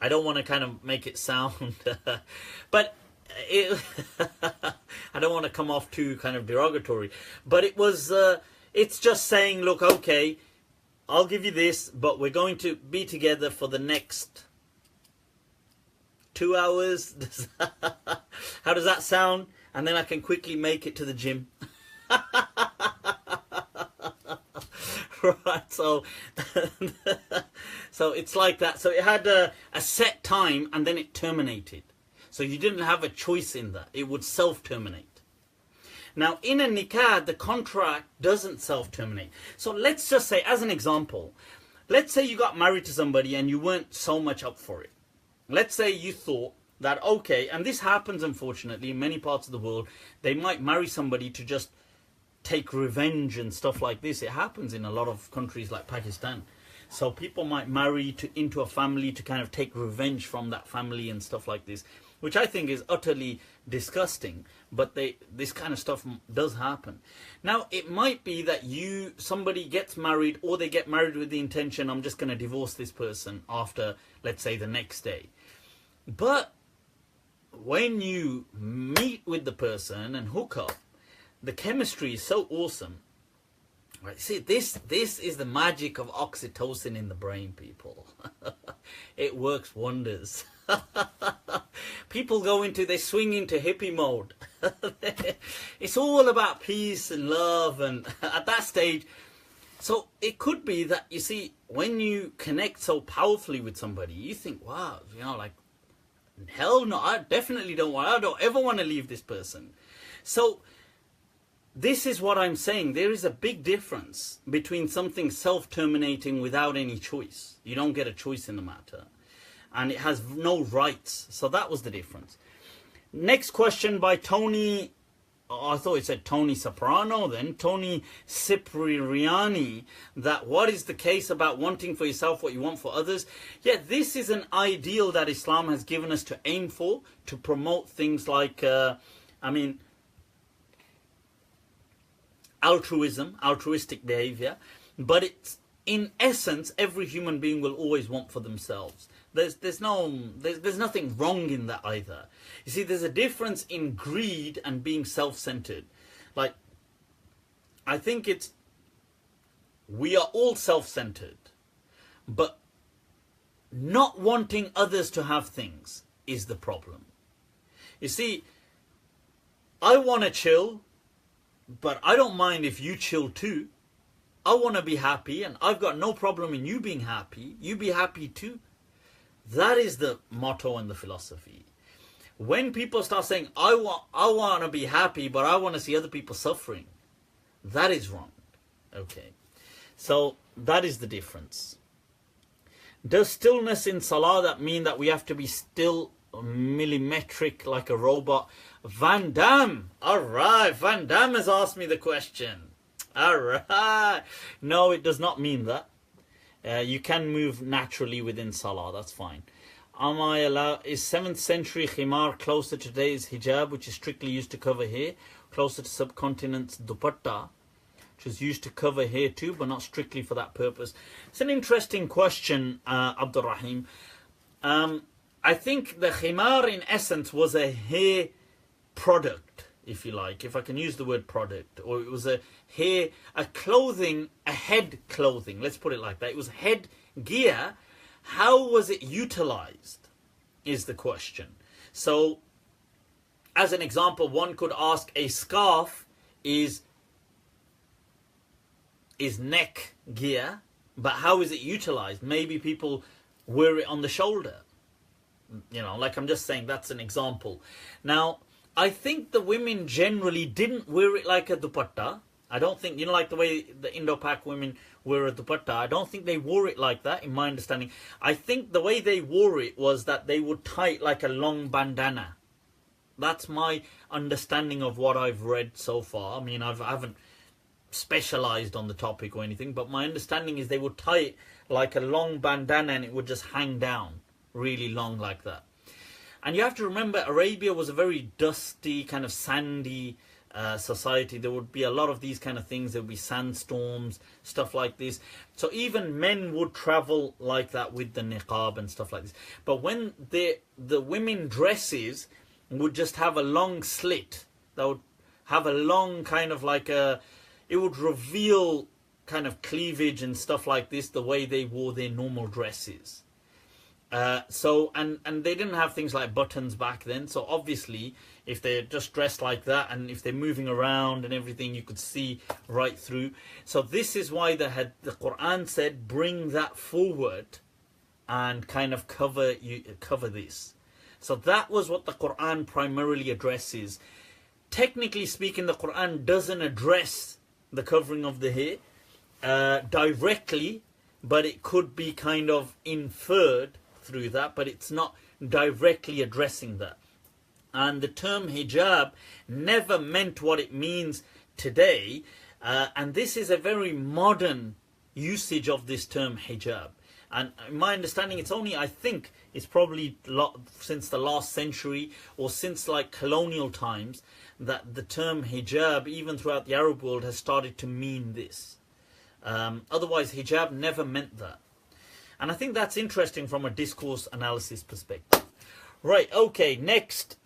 don't want to kind of make it sound, but I don't want to come off too kind of derogatory, but it was, it's just saying, look, okay, I'll give you this, but we're going to be together for the next 2 hours. How does that sound? And then I can quickly make it to the gym. Right, so so it's like that. So it had a set time and then it terminated. So you didn't have a choice in that. It would self-terminate. Now in a nikah, the contract doesn't self-terminate. So let's just say, as an example, let's say you got married to somebody and you weren't so much up for it. Let's say you thought that, okay, and this happens unfortunately in many parts of the world, they might marry somebody to just take revenge and stuff like this. It happens in a lot of countries like Pakistan. So people might marry into a family to kind of take revenge from that family and stuff like this, which I think is utterly disgusting. But this kind of stuff does happen. Now, it might be that somebody gets married, or they get married with the intention, I'm just going to divorce this person after, let's say, the next day. But when you meet with the person and hook up, the chemistry is so awesome. Right? See, this is the magic of oxytocin in the brain, people. It works wonders. People they swing into hippie mode. It's all about peace and love, and at that stage, so it could be that, you see, when you connect so powerfully with somebody, you think, wow, like, hell no, I don't ever want to leave this person. So this is what I'm saying. There is a big difference between something self-terminating without any choice. You don't get a choice in the matter. And it has no rights. So that was the difference. Next question by Tony. Oh, I thought it said Tony Soprano then. Tony Cipriani. That what is the case about wanting for yourself what you want for others? Yeah, this is an ideal that Islam has given us to aim for. To promote things like, altruism, altruistic behavior, but it's, in essence, every human being will always want for themselves. There's nothing wrong in that either. You see, there's a difference in greed and being self-centered. Like, I think we are all self-centered, but not wanting others to have things is the problem. You see, I want to chill, but I don't mind if you chill too. I want to be happy, and I've got no problem in you being happy. You be happy too. That is the motto and the philosophy. When people start saying, I want to be happy, but I want to see other people suffering, that is wrong. Okay. So that is the difference. Does stillness in salah that mean that we have to be still, millimetric like a robot? Van Damme. All right. Van Damme has asked me the question. All right. No, it does not mean that. You can move naturally within salah. That's fine. Am I allowed? Is 7th century khimar closer to today's hijab, which is strictly used to cover hair, closer to subcontinent's dupatta, which is used to cover hair too, but not strictly for that purpose? It's an interesting question, Abdul Rahim. I think the khimar in essence was a hair product, if you like, if I can use the word product, or it was a clothing, a head clothing, let's put it like that. It was head gear. How was it utilized is the question. So, as an example, one could ask, a scarf is neck gear, but how is it utilized? Maybe people wear it on the shoulder. Like I'm just saying, that's an example. Now, I think the women generally didn't wear it like a dupatta. I don't think, like the way the Indo-Pak women wear a dupatta, I don't think they wore it like that, in my understanding. I think the way they wore it was that they would tie it like a long bandana. That's my understanding of what I've read so far. I mean, I haven't specialized on the topic or anything, but my understanding is they would tie it like a long bandana and it would just hang down really long like that. And you have to remember, Arabia was a very dusty, kind of sandy society. There would be a lot of these kind of things. There would be sandstorms, stuff like this. So even men would travel like that with the niqab and stuff like this. But when the women dresses would just have a long slit, that would have a long kind of like a, it would reveal kind of cleavage and stuff like this, the way they wore their normal dresses. So they didn't have things like buttons back then. So obviously, if they're just dressed like that, and if they're moving around and everything, you could see right through. So this is why the Quran said, bring that forward and kind of cover this. So that was what the Quran primarily addresses. Technically speaking, the Quran doesn't address the covering of the hair directly, but it could be kind of inferred through that, but it's not directly addressing that. And the term hijab never meant what it means today, and this is a very modern usage of this term hijab. And in my understanding, it's only, I think, it's probably since the last century or since like colonial times that the term hijab, even throughout the Arab world, has started to mean this. Otherwise, hijab never meant that. And I think that's interesting from a discourse analysis perspective. Right, okay, next.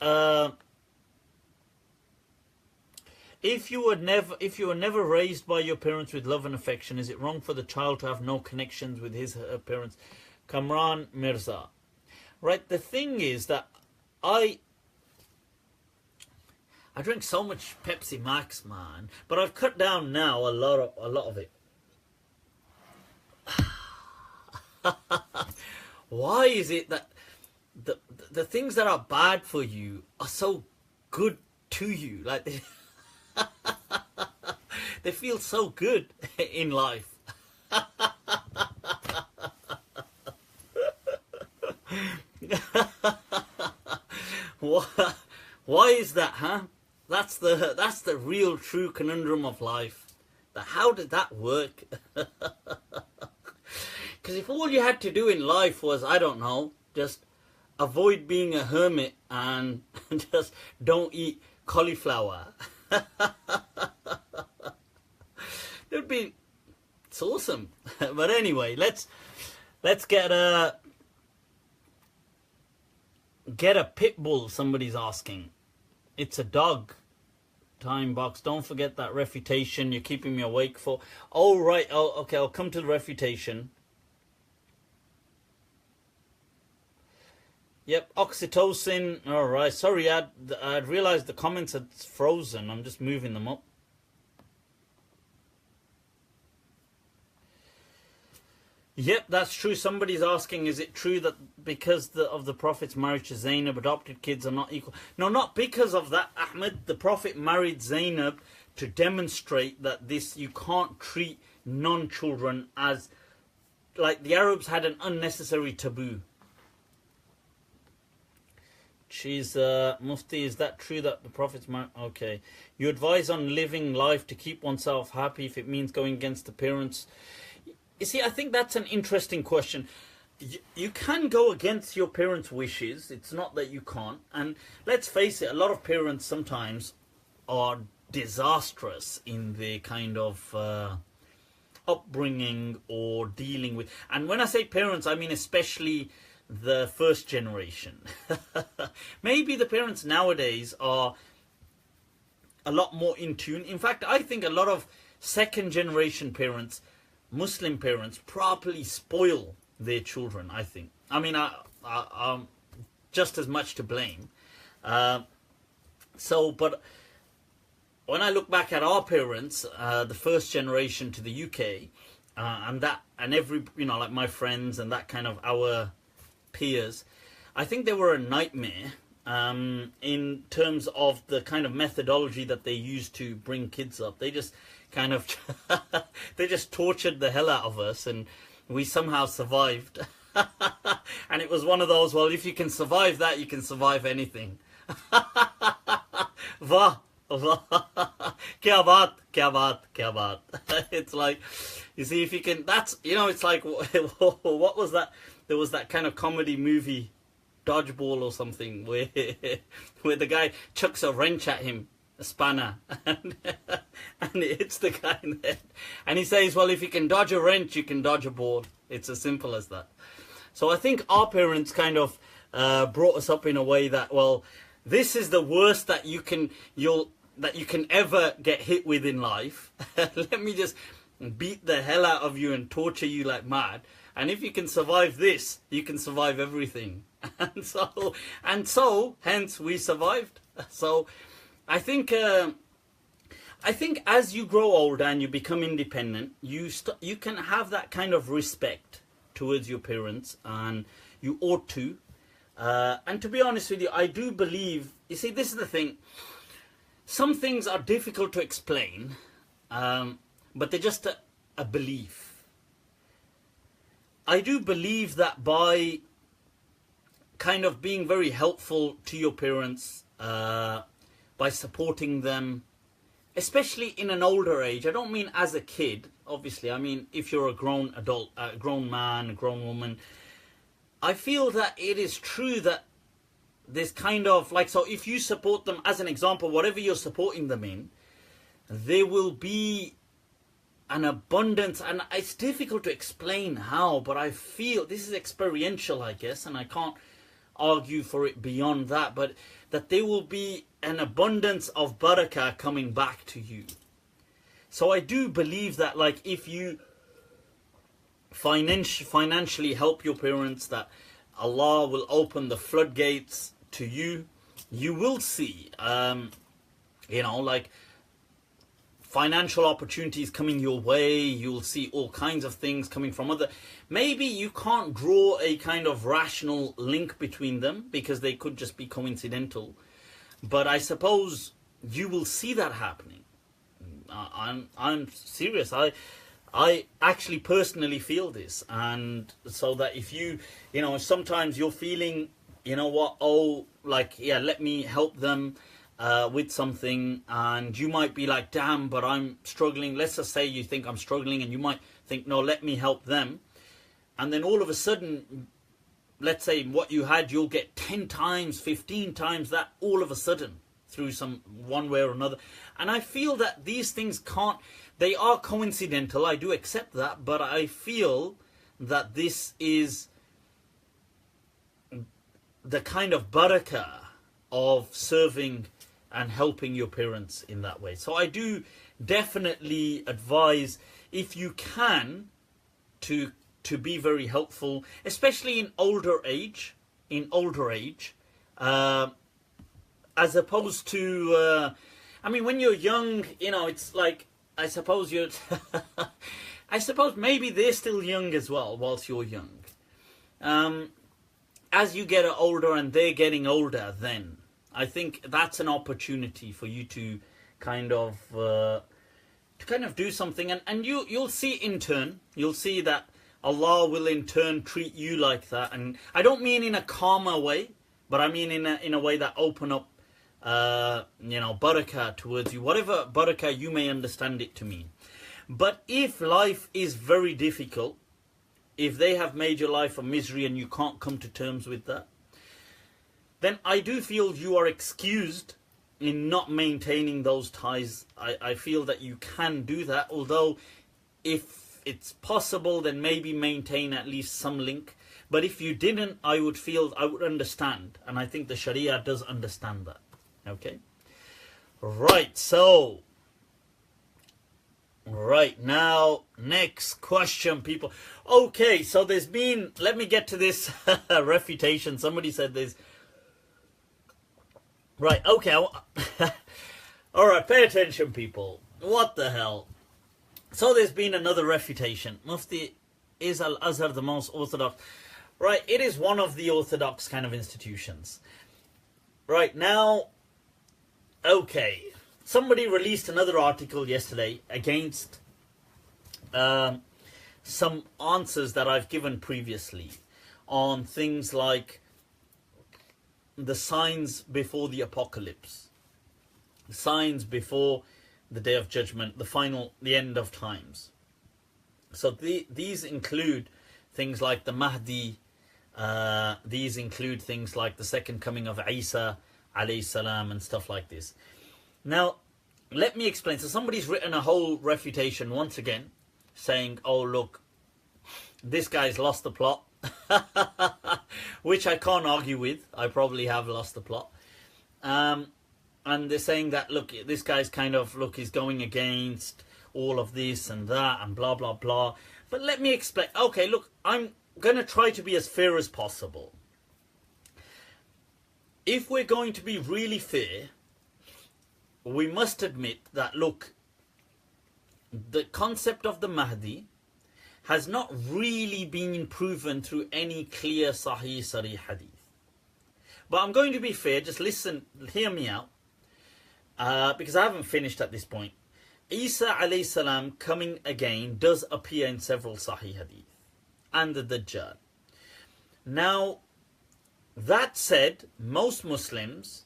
If you were never raised by your parents with love and affection, is it wrong for the child to have no connections with her parents? Kamran Mirza. Right, the thing is that I drink so much Pepsi Max, man, but I've cut down now a lot of it. Why is it that the things that are bad for you are so good to you? Like they feel so good in life. Why is that, huh? That's the real true conundrum of life. How did that work? Because if all you had to do in life was, I don't know, just avoid being a hermit and just don't eat cauliflower, it's awesome. But anyway, let's get a pit bull. Somebody's asking. It's a dog. Time box. Don't forget that refutation. You're keeping me awake for. Oh right. Oh okay. I'll come to the refutation. Yep, oxytocin. All right. Sorry, I'd realized the comments had frozen. I'm just moving them up. Yep, that's true. Somebody's asking, is it true that because of the Prophet's marriage to Zainab, adopted kids are not equal? No, not because of that, Ahmed. The Prophet married Zainab to demonstrate that you can't treat non-children as, like the Arabs had an unnecessary taboo. She's Mufti, is that true that the Prophet's married? Okay. You advise on living life to keep oneself happy if it means going against the parents. You see, I think that's an interesting question. You can go against your parents' wishes. It's not that you can't. And let's face it, a lot of parents sometimes are disastrous in their kind of upbringing or dealing with. And when I say parents, I mean especially the first generation. Maybe the parents nowadays are a lot more in tune. In fact, I think a lot of second generation parents, Muslim parents, properly spoil their children, I think. I mean, I'm just as much to blame. But when I look back at our parents, the first generation to the UK, and every, like my friends and that kind of our peers, I think they were a nightmare in terms of the kind of methodology that they used to bring kids up. They just kind of they just tortured the hell out of us, and we somehow survived. And it was one of those, well, if you can survive that, you can survive anything. Wah, wah. Kya baat, kya baat, kya baat. It's like, you see, if you can, that's, you know, it's like, what was that? There was that kind of comedy movie, Dodgeball or something, where the guy chucks a wrench at him, a spanner, and it hits the guy in the head. And he says, well, if you can dodge a wrench, you can dodge a ball. It's as simple as that. So I think our parents kind of brought us up in a way that, well, this is the worst that you can ever get hit with in life. Let me just beat the hell out of you and torture you like mad. And if you can survive this, you can survive everything. And so, hence we survived. So, I think as you grow older and you become independent, you can have that kind of respect towards your parents, and you ought to. And to be honest with you, I do believe. You see, this is the thing. Some things are difficult to explain, but they're just a belief. I do believe that by kind of being very helpful to your parents, by supporting them, especially in an older age. I don't mean as a kid, obviously. I mean, if you're a grown adult, a grown man, a grown woman, I feel that it is true that there's kind of like, so if you support them, as an example, whatever you're supporting them in, there will be an abundance, and it's difficult to explain how, but I feel this is experiential, I guess, and I can't argue for it beyond that, but that there will be an abundance of barakah coming back to you. So I do believe that, like, if you financially help your parents, that Allah will open the floodgates to you. You will see, you know, like, financial opportunities coming your way. You'll see all kinds of things coming from other. Maybe you can't draw a kind of rational link between them because they could just be coincidental. But I suppose you will see that happening. I'm serious. I actually personally feel this, and so that if you know, sometimes you're feeling, you know what, oh, like, yeah, let me help them with something, and you might be like, damn, but I'm struggling. Let's just say you think I'm struggling, and you might think, no, let me help them. And then all of a sudden, let's say what you had, you'll get 10 times, 15 times that all of a sudden through some one way or another. And I feel that these things they are coincidental. I do accept that, but I feel that this is the kind of barakah of serving and helping your parents in that way. So I do definitely advise, if you can, to be very helpful, especially in older age, as opposed to, I mean, when you're young, you know, it's like, I suppose you're, I suppose maybe they're still young as well, whilst you're young. As you get older and they're getting older, then I think that's an opportunity for you to kind of do something, and you'll see in turn, you'll see that Allah will in turn treat you like that. And I don't mean in a calmer way, but I mean in a way that open up, you know, barakah towards you, whatever barakah you may understand it to mean. But if life is very difficult, if they have made your life a misery and you can't come to terms with that, then I do feel you are excused in not maintaining those ties. I feel that you can do that, although if it's possible, then maybe maintain at least some link. But if you didn't, I would understand, and I think the Sharia does understand that. Okay? Right, so, right now, next question, people. Okay, so there's been, let me get to this refutation. Somebody said there's, right, okay. Alright, pay attention, people. What the hell? So there's been another refutation. Mufti, is Al-Azhar the most orthodox? Right, it is one of the orthodox kind of institutions. Right, now, okay. Somebody released another article yesterday against some answers that I've given previously on things like the signs before the apocalypse. signs before the Day of Judgment, the end of times. So these include things like the Mahdi, these include things like the second coming of Isa alayhi salam and stuff like this. Now, let me explain. So somebody's written a whole refutation once again, saying, oh look, this guy's lost the plot, which I can't argue with. I probably have lost the plot. And they're saying that, look, this guy's kind of, look, he's going against all of this and that and blah, blah, blah. But let me explain. Okay, look, I'm going to try to be as fair as possible. If we're going to be really fair, we must admit that, look, the concept of the Mahdi has not really been proven through any clear Sahih Sarih hadith. But I'm going to be fair, just listen, hear me out, because I haven't finished at this point. Isa alayhi salam coming again does appear in several Sahih hadith, and the Dajjal. Now, that said, most Muslims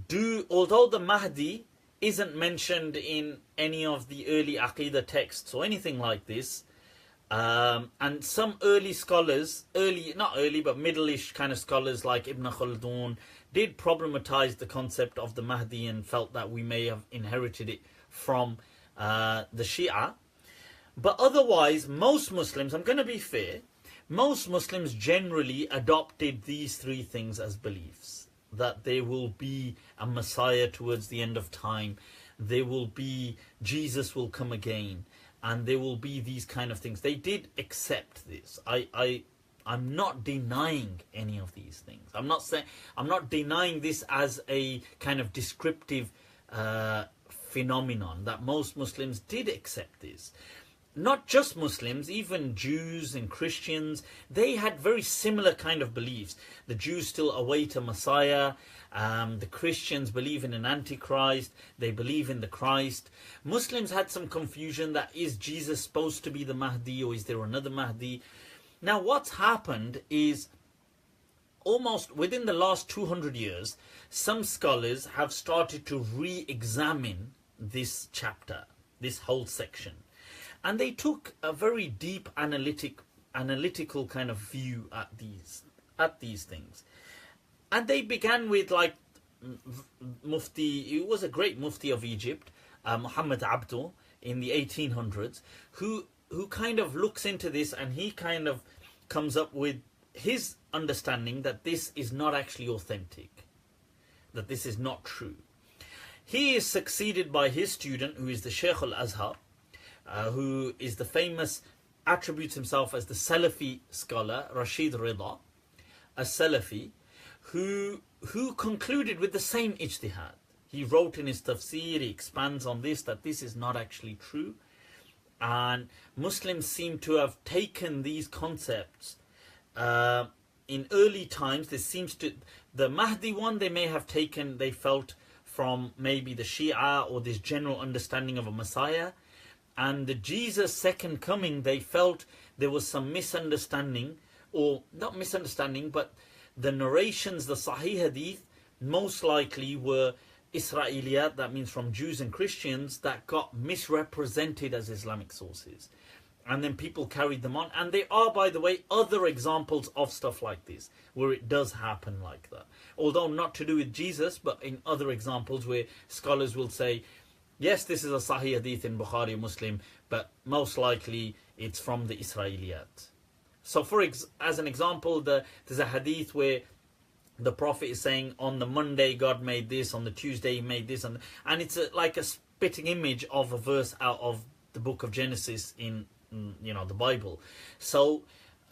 do, although the Mahdi isn't mentioned in any of the early Aqidah texts or anything like this, and some early scholars, not early but middle-ish kind of scholars like Ibn Khaldun did problematize the concept of the Mahdi and felt that we may have inherited it from the Shia. But otherwise, most Muslims, I'm going to be fair, most Muslims generally adopted these three things as beliefs. That there will be a Messiah towards the end of time, there will be, Jesus will come again, and there will be these kind of things. They did accept this. I'm not denying any of these things. I'm not denying this as a kind of descriptive phenomenon, that most Muslims did accept this. Not just Muslims, even Jews and Christians, they had very similar kind of beliefs. The Jews still await a Messiah. The Christians believe in an Antichrist. They believe in the Christ. Muslims had some confusion that, is Jesus supposed to be the Mahdi or is there another Mahdi? Now what's happened is, almost within the last 200 years, some scholars have started to re-examine this chapter, this whole section. And they took a very deep analytical kind of view at these things. And they began with, like, Mufti, he was a great Mufti of Egypt, Muhammad Abdul, in the 1800s, who kind of looks into this, and he kind of comes up with his understanding that this is not actually authentic, that this is not true. He is succeeded by his student, who is the Shaykh al-Azhar, who is the famous, attributes himself as the Salafi scholar, Rashid Rida, a Salafi, who concluded with the same ijtihad. He wrote in his tafsir, he expands on this, that this is not actually true. And Muslims seem to have taken these concepts in early times. This seems to, the Mahdi one they may have taken, they felt, from maybe the Shia or this general understanding of a Messiah. And the Jesus second coming, they felt there was some misunderstanding, or not misunderstanding, but the narrations, the Sahih Hadith, most likely were Israeliyat, that means from Jews and Christians, that got misrepresented as Islamic sources. And then people carried them on. And there are, by the way, other examples of stuff like this, where it does happen like that. Although not to do with Jesus, but in other examples where scholars will say, yes, this is a Sahih Hadith in Bukhari or Muslim, but most likely it's from the Israeliyat. So as an example, there's a hadith where the Prophet is saying, on the Monday God made this, on the Tuesday he made this, and it's like a spitting image of a verse out of the book of Genesis in the Bible. So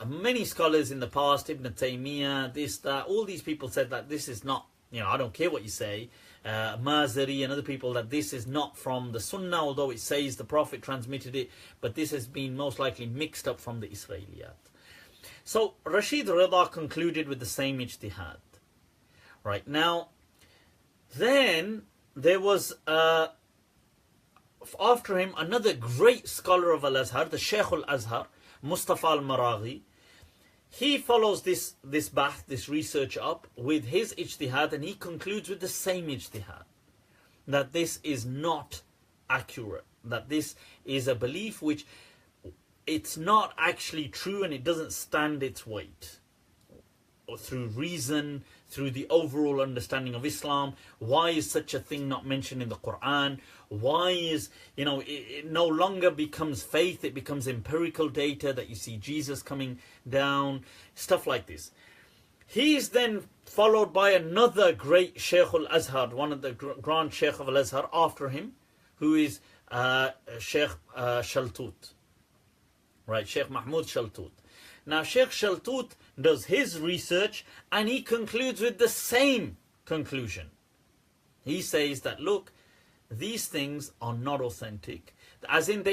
many scholars in the past, Ibn Taymiyyah, this, that, all these people said that this is not, I don't care what you say, Mazari and other people, that this is not from the Sunnah, although it says the Prophet transmitted it, but this has been most likely mixed up from the Israeliyat. So Rashid Rida concluded with the same ijtihad. Right, now, then there was, after him, another great scholar of Al-Azhar, the Shaykh al-Azhar, Mustafa al-Maraghi. He follows this research up with his ijtihad, and he concludes with the same ijtihad. that this is not accurate, that this is a belief which it's not actually true and it doesn't stand its weight, or through reason, through the overall understanding of Islam. Why is such a thing not mentioned in the Quran? Why is, it no longer becomes faith, it becomes empirical data, that you see Jesus coming down, stuff like this. He's then followed by another great Shaykh al-Azhar, one of the grand Shaykh of al-Azhar after him, who is Shaykh Shaltut. Right, Shaykh Mahmud Shaltut. Now Shaykh Shaltut does his research and he concludes with the same conclusion. He says that, look, these things are not authentic. As in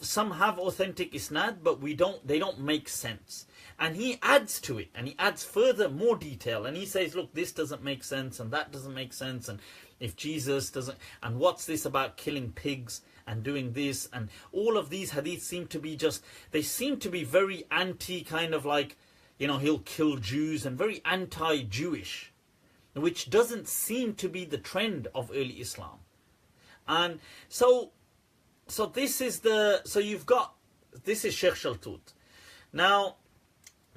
some have authentic isnad, but they don't make sense. And he adds to it, and he adds further more detail, and he says, look, this doesn't make sense, and that doesn't make sense, and if Jesus doesn't, and what's this about killing pigs and doing this, and all of these hadiths seem to be very anti, kind of like, he'll kill Jews, and very anti-Jewish, which doesn't seem to be the trend of early Islam. And so this is this is Shaykh Shaltut. Now,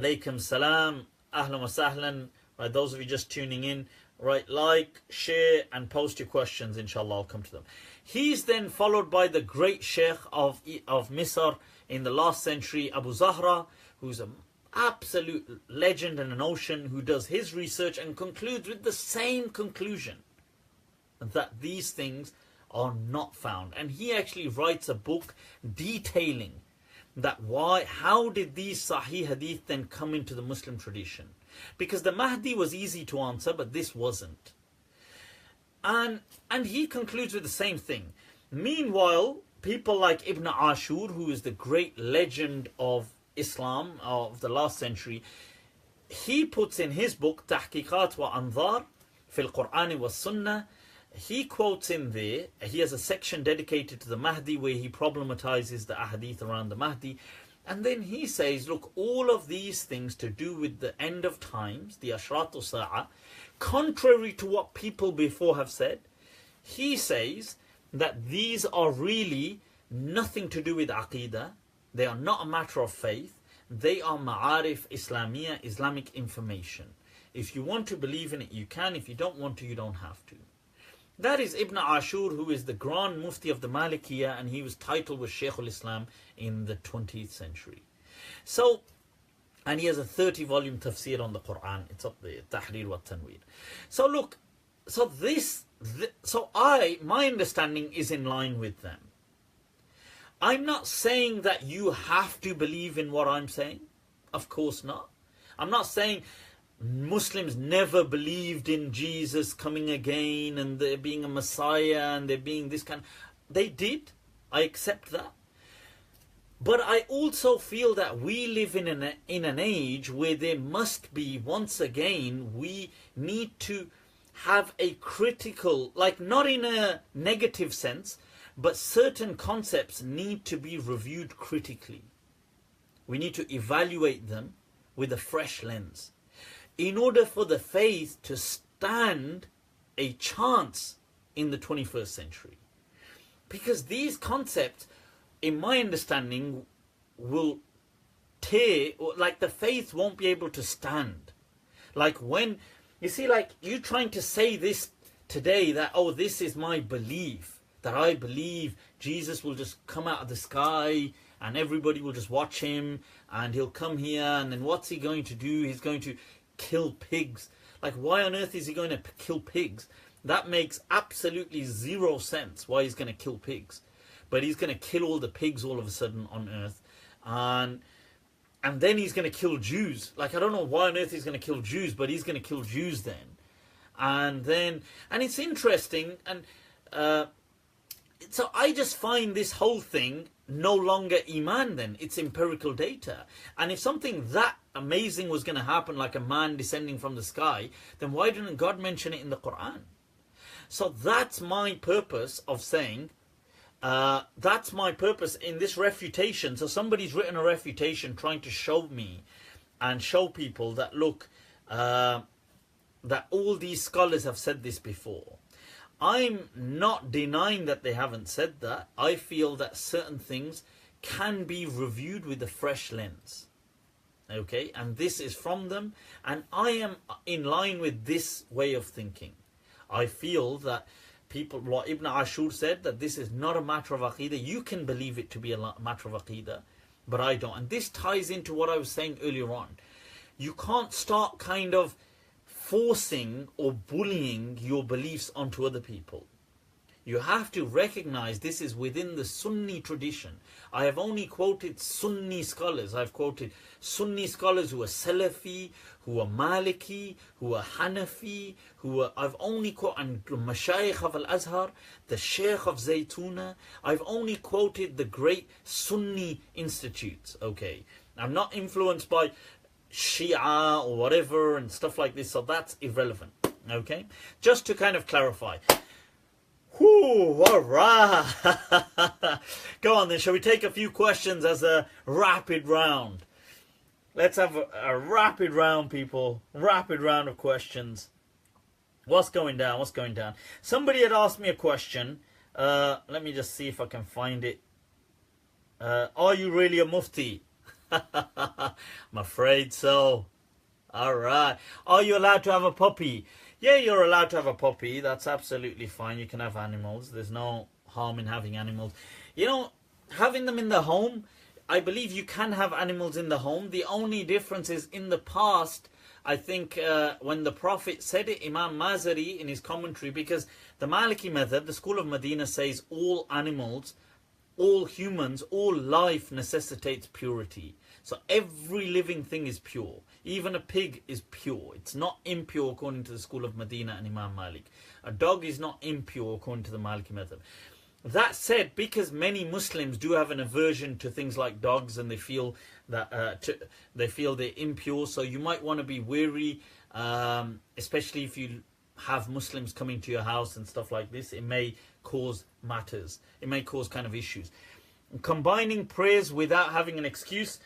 Alaykum salam, ahlan wa sahlan, right, those of you just tuning in, right, like, share and post your questions, inshallah, I'll come to them. He's then followed by the great Sheikh of Misr in the last century, Abu Zahra, who's an absolute legend and an ocean, who does his research and concludes with the same conclusion, that these things are not found. And he actually writes a book detailing that how did these Sahih Hadith then come into the Muslim tradition? Because the Mahdi was easy to answer, but this wasn't. And he concludes with the same thing. Meanwhile, people like Ibn Ashur, who is the great legend of Islam of the last century, he puts in his book Tahqiqat wa Anzar fil Quran wa Sunnah, he quotes in there, he has a section dedicated to the Mahdi where he problematizes the ahadith around the Mahdi. And then he says, look, all of these things to do with the end of times, the Ashratu Sa'a, contrary to what people before have said, he says that these are really nothing to do with Aqidah. They are not a matter of faith. They are Ma'arif Islamiyah, Islamic information. If you want to believe in it, you can. If you don't want to, you don't have to. That is Ibn Ashur, who is the Grand Mufti of the Malikiyah, and he was titled with Shaykh al-Islam in the 20th century. So, and he has a 30-volume tafsir on the Quran. It's up there, Tahrir wa Tanweer. So look, my understanding is in line with them. I'm not saying that you have to believe in what I'm saying. Of course not. I'm not saying Muslims never believed in Jesus coming again and there being a Messiah and there being this kind. They did. I accept that. But I also feel that we live in an age where there must be, once again, we need to have a critical, like not in a negative sense, but certain concepts need to be reviewed critically. We need to evaluate them with a fresh lens, in order for the faith to stand a chance in the 21st century. Because these concepts, in my understanding, will tear, like the faith won't be able to stand. Like when, you see, like you trying to say this today, that, oh, this is my belief, that I believe Jesus will just come out of the sky and everybody will just watch him and he'll come here and then what's he going to do? He's going to kill pigs. Like, why on earth is he going to kill pigs? That makes absolutely zero sense, why he's going to kill pigs. But he's going to kill all the pigs all of a sudden on earth. And then he's going to kill Jews. Like, I don't know why on earth he's going to kill Jews, but he's going to kill Jews then. And it's interesting. And so I just find this whole thing no longer Iman then. It's empirical data. And if something that amazing was going to happen, like a man descending from the sky, then why didn't God mention it in the Quran? So that's my purpose of saying, that's my purpose in this refutation. So somebody's written a refutation trying to show me and show people that, look, that all these scholars have said this before. I'm not denying that they haven't said that. I feel that certain things can be reviewed with a fresh lens. Okay, and this is from them, and I am in line with this way of thinking. I feel that people, like Ibn Ashur said, that this is not a matter of Aqidah. You can believe it to be a matter of Aqidah, but I don't. And this ties into what I was saying earlier on. You can't start kind of forcing or bullying your beliefs onto other people. You have to recognize this is within the Sunni tradition. I have only quoted Sunni scholars. I've quoted Sunni scholars who are Salafi, who are Maliki, who are Hanafi, I've only quoted, and Mashayikh of Al-Azhar, the Sheikh of Zaytuna. I've only quoted the great Sunni institutes, okay? I'm not influenced by Shia or whatever and stuff like this, so that's irrelevant, okay? Just to kind of clarify. Whew, all right. Go on then, shall we take a few questions as a rapid round? Let's have a rapid round, people. Rapid round of questions. What's going down? What's going down? Somebody had asked me a question. Let me just see if I can find it. Are you really a Mufti? I'm afraid so. All right. Are you allowed to have a puppy? Yeah, you're allowed to have a puppy. That's absolutely fine. You can have animals. There's no harm in having animals. You know, having them in the home, I believe you can have animals in the home. The only difference is in the past, I think when the Prophet said it, Imam Mazari in his commentary, because the Maliki madhhab, the school of Medina, says all animals, all humans, all life necessitates purity. So every living thing is pure. Even a pig is pure. It's not impure according to the school of Medina and Imam Malik. A dog is not impure according to the Maliki madhhab. That said, because many Muslims do have an aversion to things like dogs, and they feel that they're impure, so you might want to be wary, especially if you have Muslims coming to your house and stuff like this. It may cause matters. It may cause kind of issues. Combining prayers without having an excuse.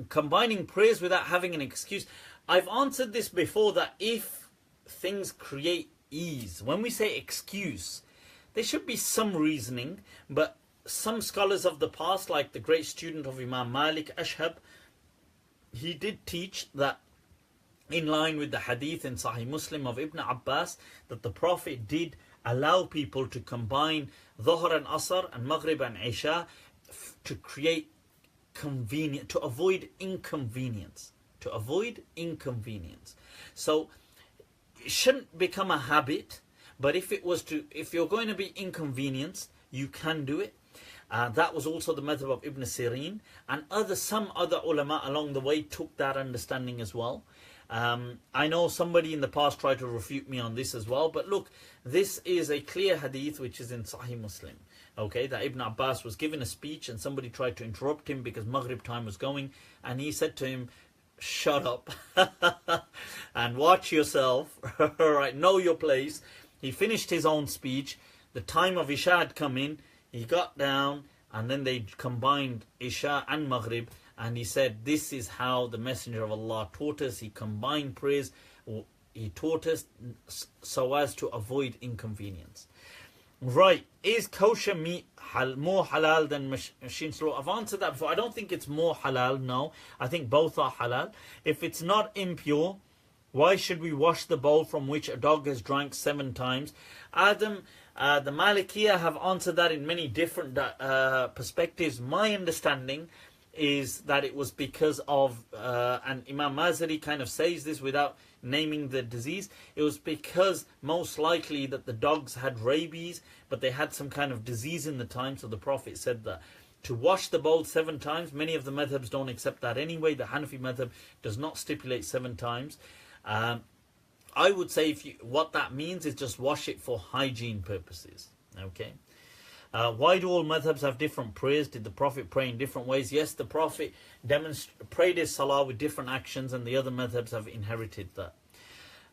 Combining prayers without having an excuse. I've answered this before, that if things create ease, when we say excuse, there should be some reasoning, but some scholars of the past, like the great student of Imam Malik, Ashhab, he did teach that, in line with the hadith in Sahih Muslim of Ibn Abbas, that the Prophet did allow people to combine Dhuhr and Asr and Maghrib and Isha to create convenience, to avoid inconvenience. To avoid inconvenience. So it shouldn't become a habit, but if you're going to be inconvenienced, you can do it. That was also the madhhab of Ibn Sirin, and some other ulama along the way took that understanding as well. I know somebody in the past tried to refute me on this as well, but look, this is a clear hadith which is in Sahih Muslim. Okay, that Ibn Abbas was given a speech and somebody tried to interrupt him because Maghrib time was going, and he said to him, shut up and watch yourself. Alright, know your place. He finished his own speech. The time of Isha had come in. He got down, and then they combined Isha and Maghrib, and he said, this is how the Messenger of Allah taught us. He combined prayers. He taught us so as to avoid inconvenience. Right, is kosher meat more halal than machine slaughter? I've answered that before. I don't think it's more halal, no. I think both are halal. If it's not impure, why should we wash the bowl from which a dog has drank 7 times? Adam, the Malikiyah have answered that in many different perspectives. My understanding is that it was because of, and Imam Mazari kind of says this without naming the disease, it was because most likely that the dogs had rabies, but they had some kind of disease in the time, so the Prophet said that. To wash the bowl 7 times, many of the madhabs don't accept that anyway. The Hanafi madhab does not stipulate 7 times. I would say what that means is just wash it for hygiene purposes. Okay. Why do all madhabs have different prayers? Did the Prophet pray in different ways? Yes, the Prophet prayed his salah with different actions, and the other madhabs have inherited that.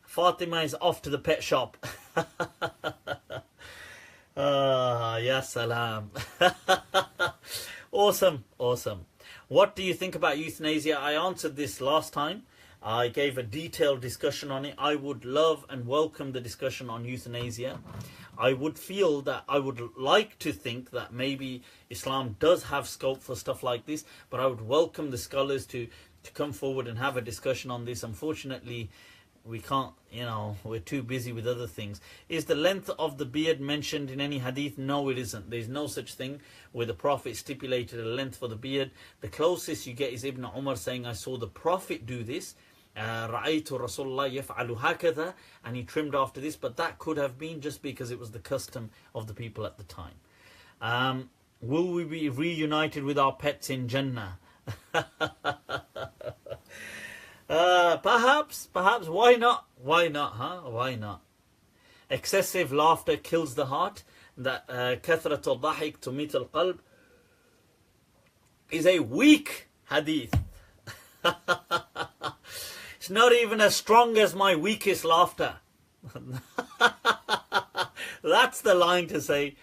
Fatima is off to the pet shop. Ya salam. Awesome, awesome. What do you think about euthanasia? I answered this last time. I gave a detailed discussion on it. I would love and welcome the discussion on euthanasia. I would feel that I would like to think that maybe Islam does have scope for stuff like this, but I would welcome the scholars to come forward and have a discussion on this. Unfortunately, we can't, we're too busy with other things. Is the length of the beard mentioned in any hadith? No, it isn't. There's no such thing where the Prophet stipulated a length for the beard. The closest you get is Ibn Umar saying, I saw the Prophet do this. رَأَيْتُ رَسُولَ اللَّهِ يَفْعَلُ هَكَذَا, and he trimmed after this, but that could have been just because it was the custom of the people at the time. Will we be reunited with our pets in Jannah? Perhaps, why not? Why not, huh? Why not? Excessive laughter kills the heart. That كثرة الضحك تميت القلب is a weak hadith. It's not even as strong as my weakest laughter. That's the line to say.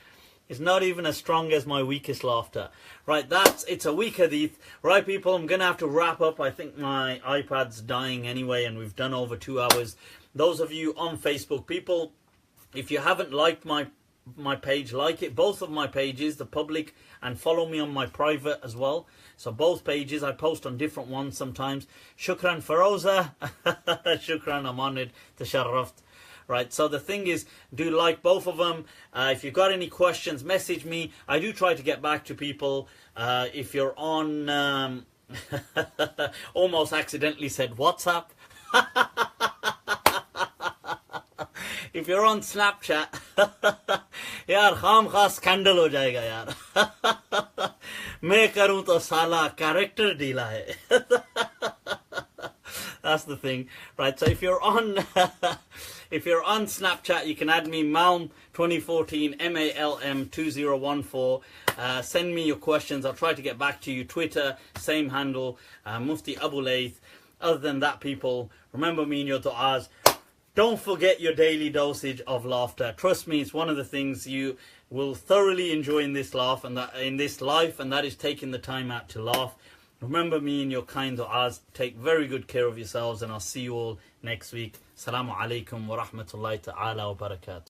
It's not even as strong as my weakest laughter. Right, it's a weak hadith. Right, people, I'm going to have to wrap up. I think my iPad's dying anyway, and we've done over 2 hours. Those of you on Facebook, people, if you haven't liked my page, like it. Both of my pages, the public, and follow me on my private as well. So both pages, I post on different ones sometimes. Shukran Faroza. Shukran, I'm honored. Tasharraft. Right, so the thing is, do like both of them. If you've got any questions, message me. I do try to get back to people. If you're on, almost accidentally said WhatsApp. If you're on Snapchat, यार खाम खा scandal हो जाएगा यार. मैं करूँ तो साला character ढीला है. That's the thing, right? So if you're on Snapchat, you can add me Malm 2014 MALM 2014. Send me your questions. I'll try to get back to you. Twitter, same handle, Mufti Abu Layth. Other than that, people, remember me in your du'as. Don't forget your daily dosage of laughter. Trust me, it's one of the things you will thoroughly enjoy in this life, and that is taking the time out to laugh. Remember me in your kind du'as. Take very good care of yourselves, and I'll see you all next week. Assalamu alaikum wa rahmatullahi ta'ala wa barakatuh.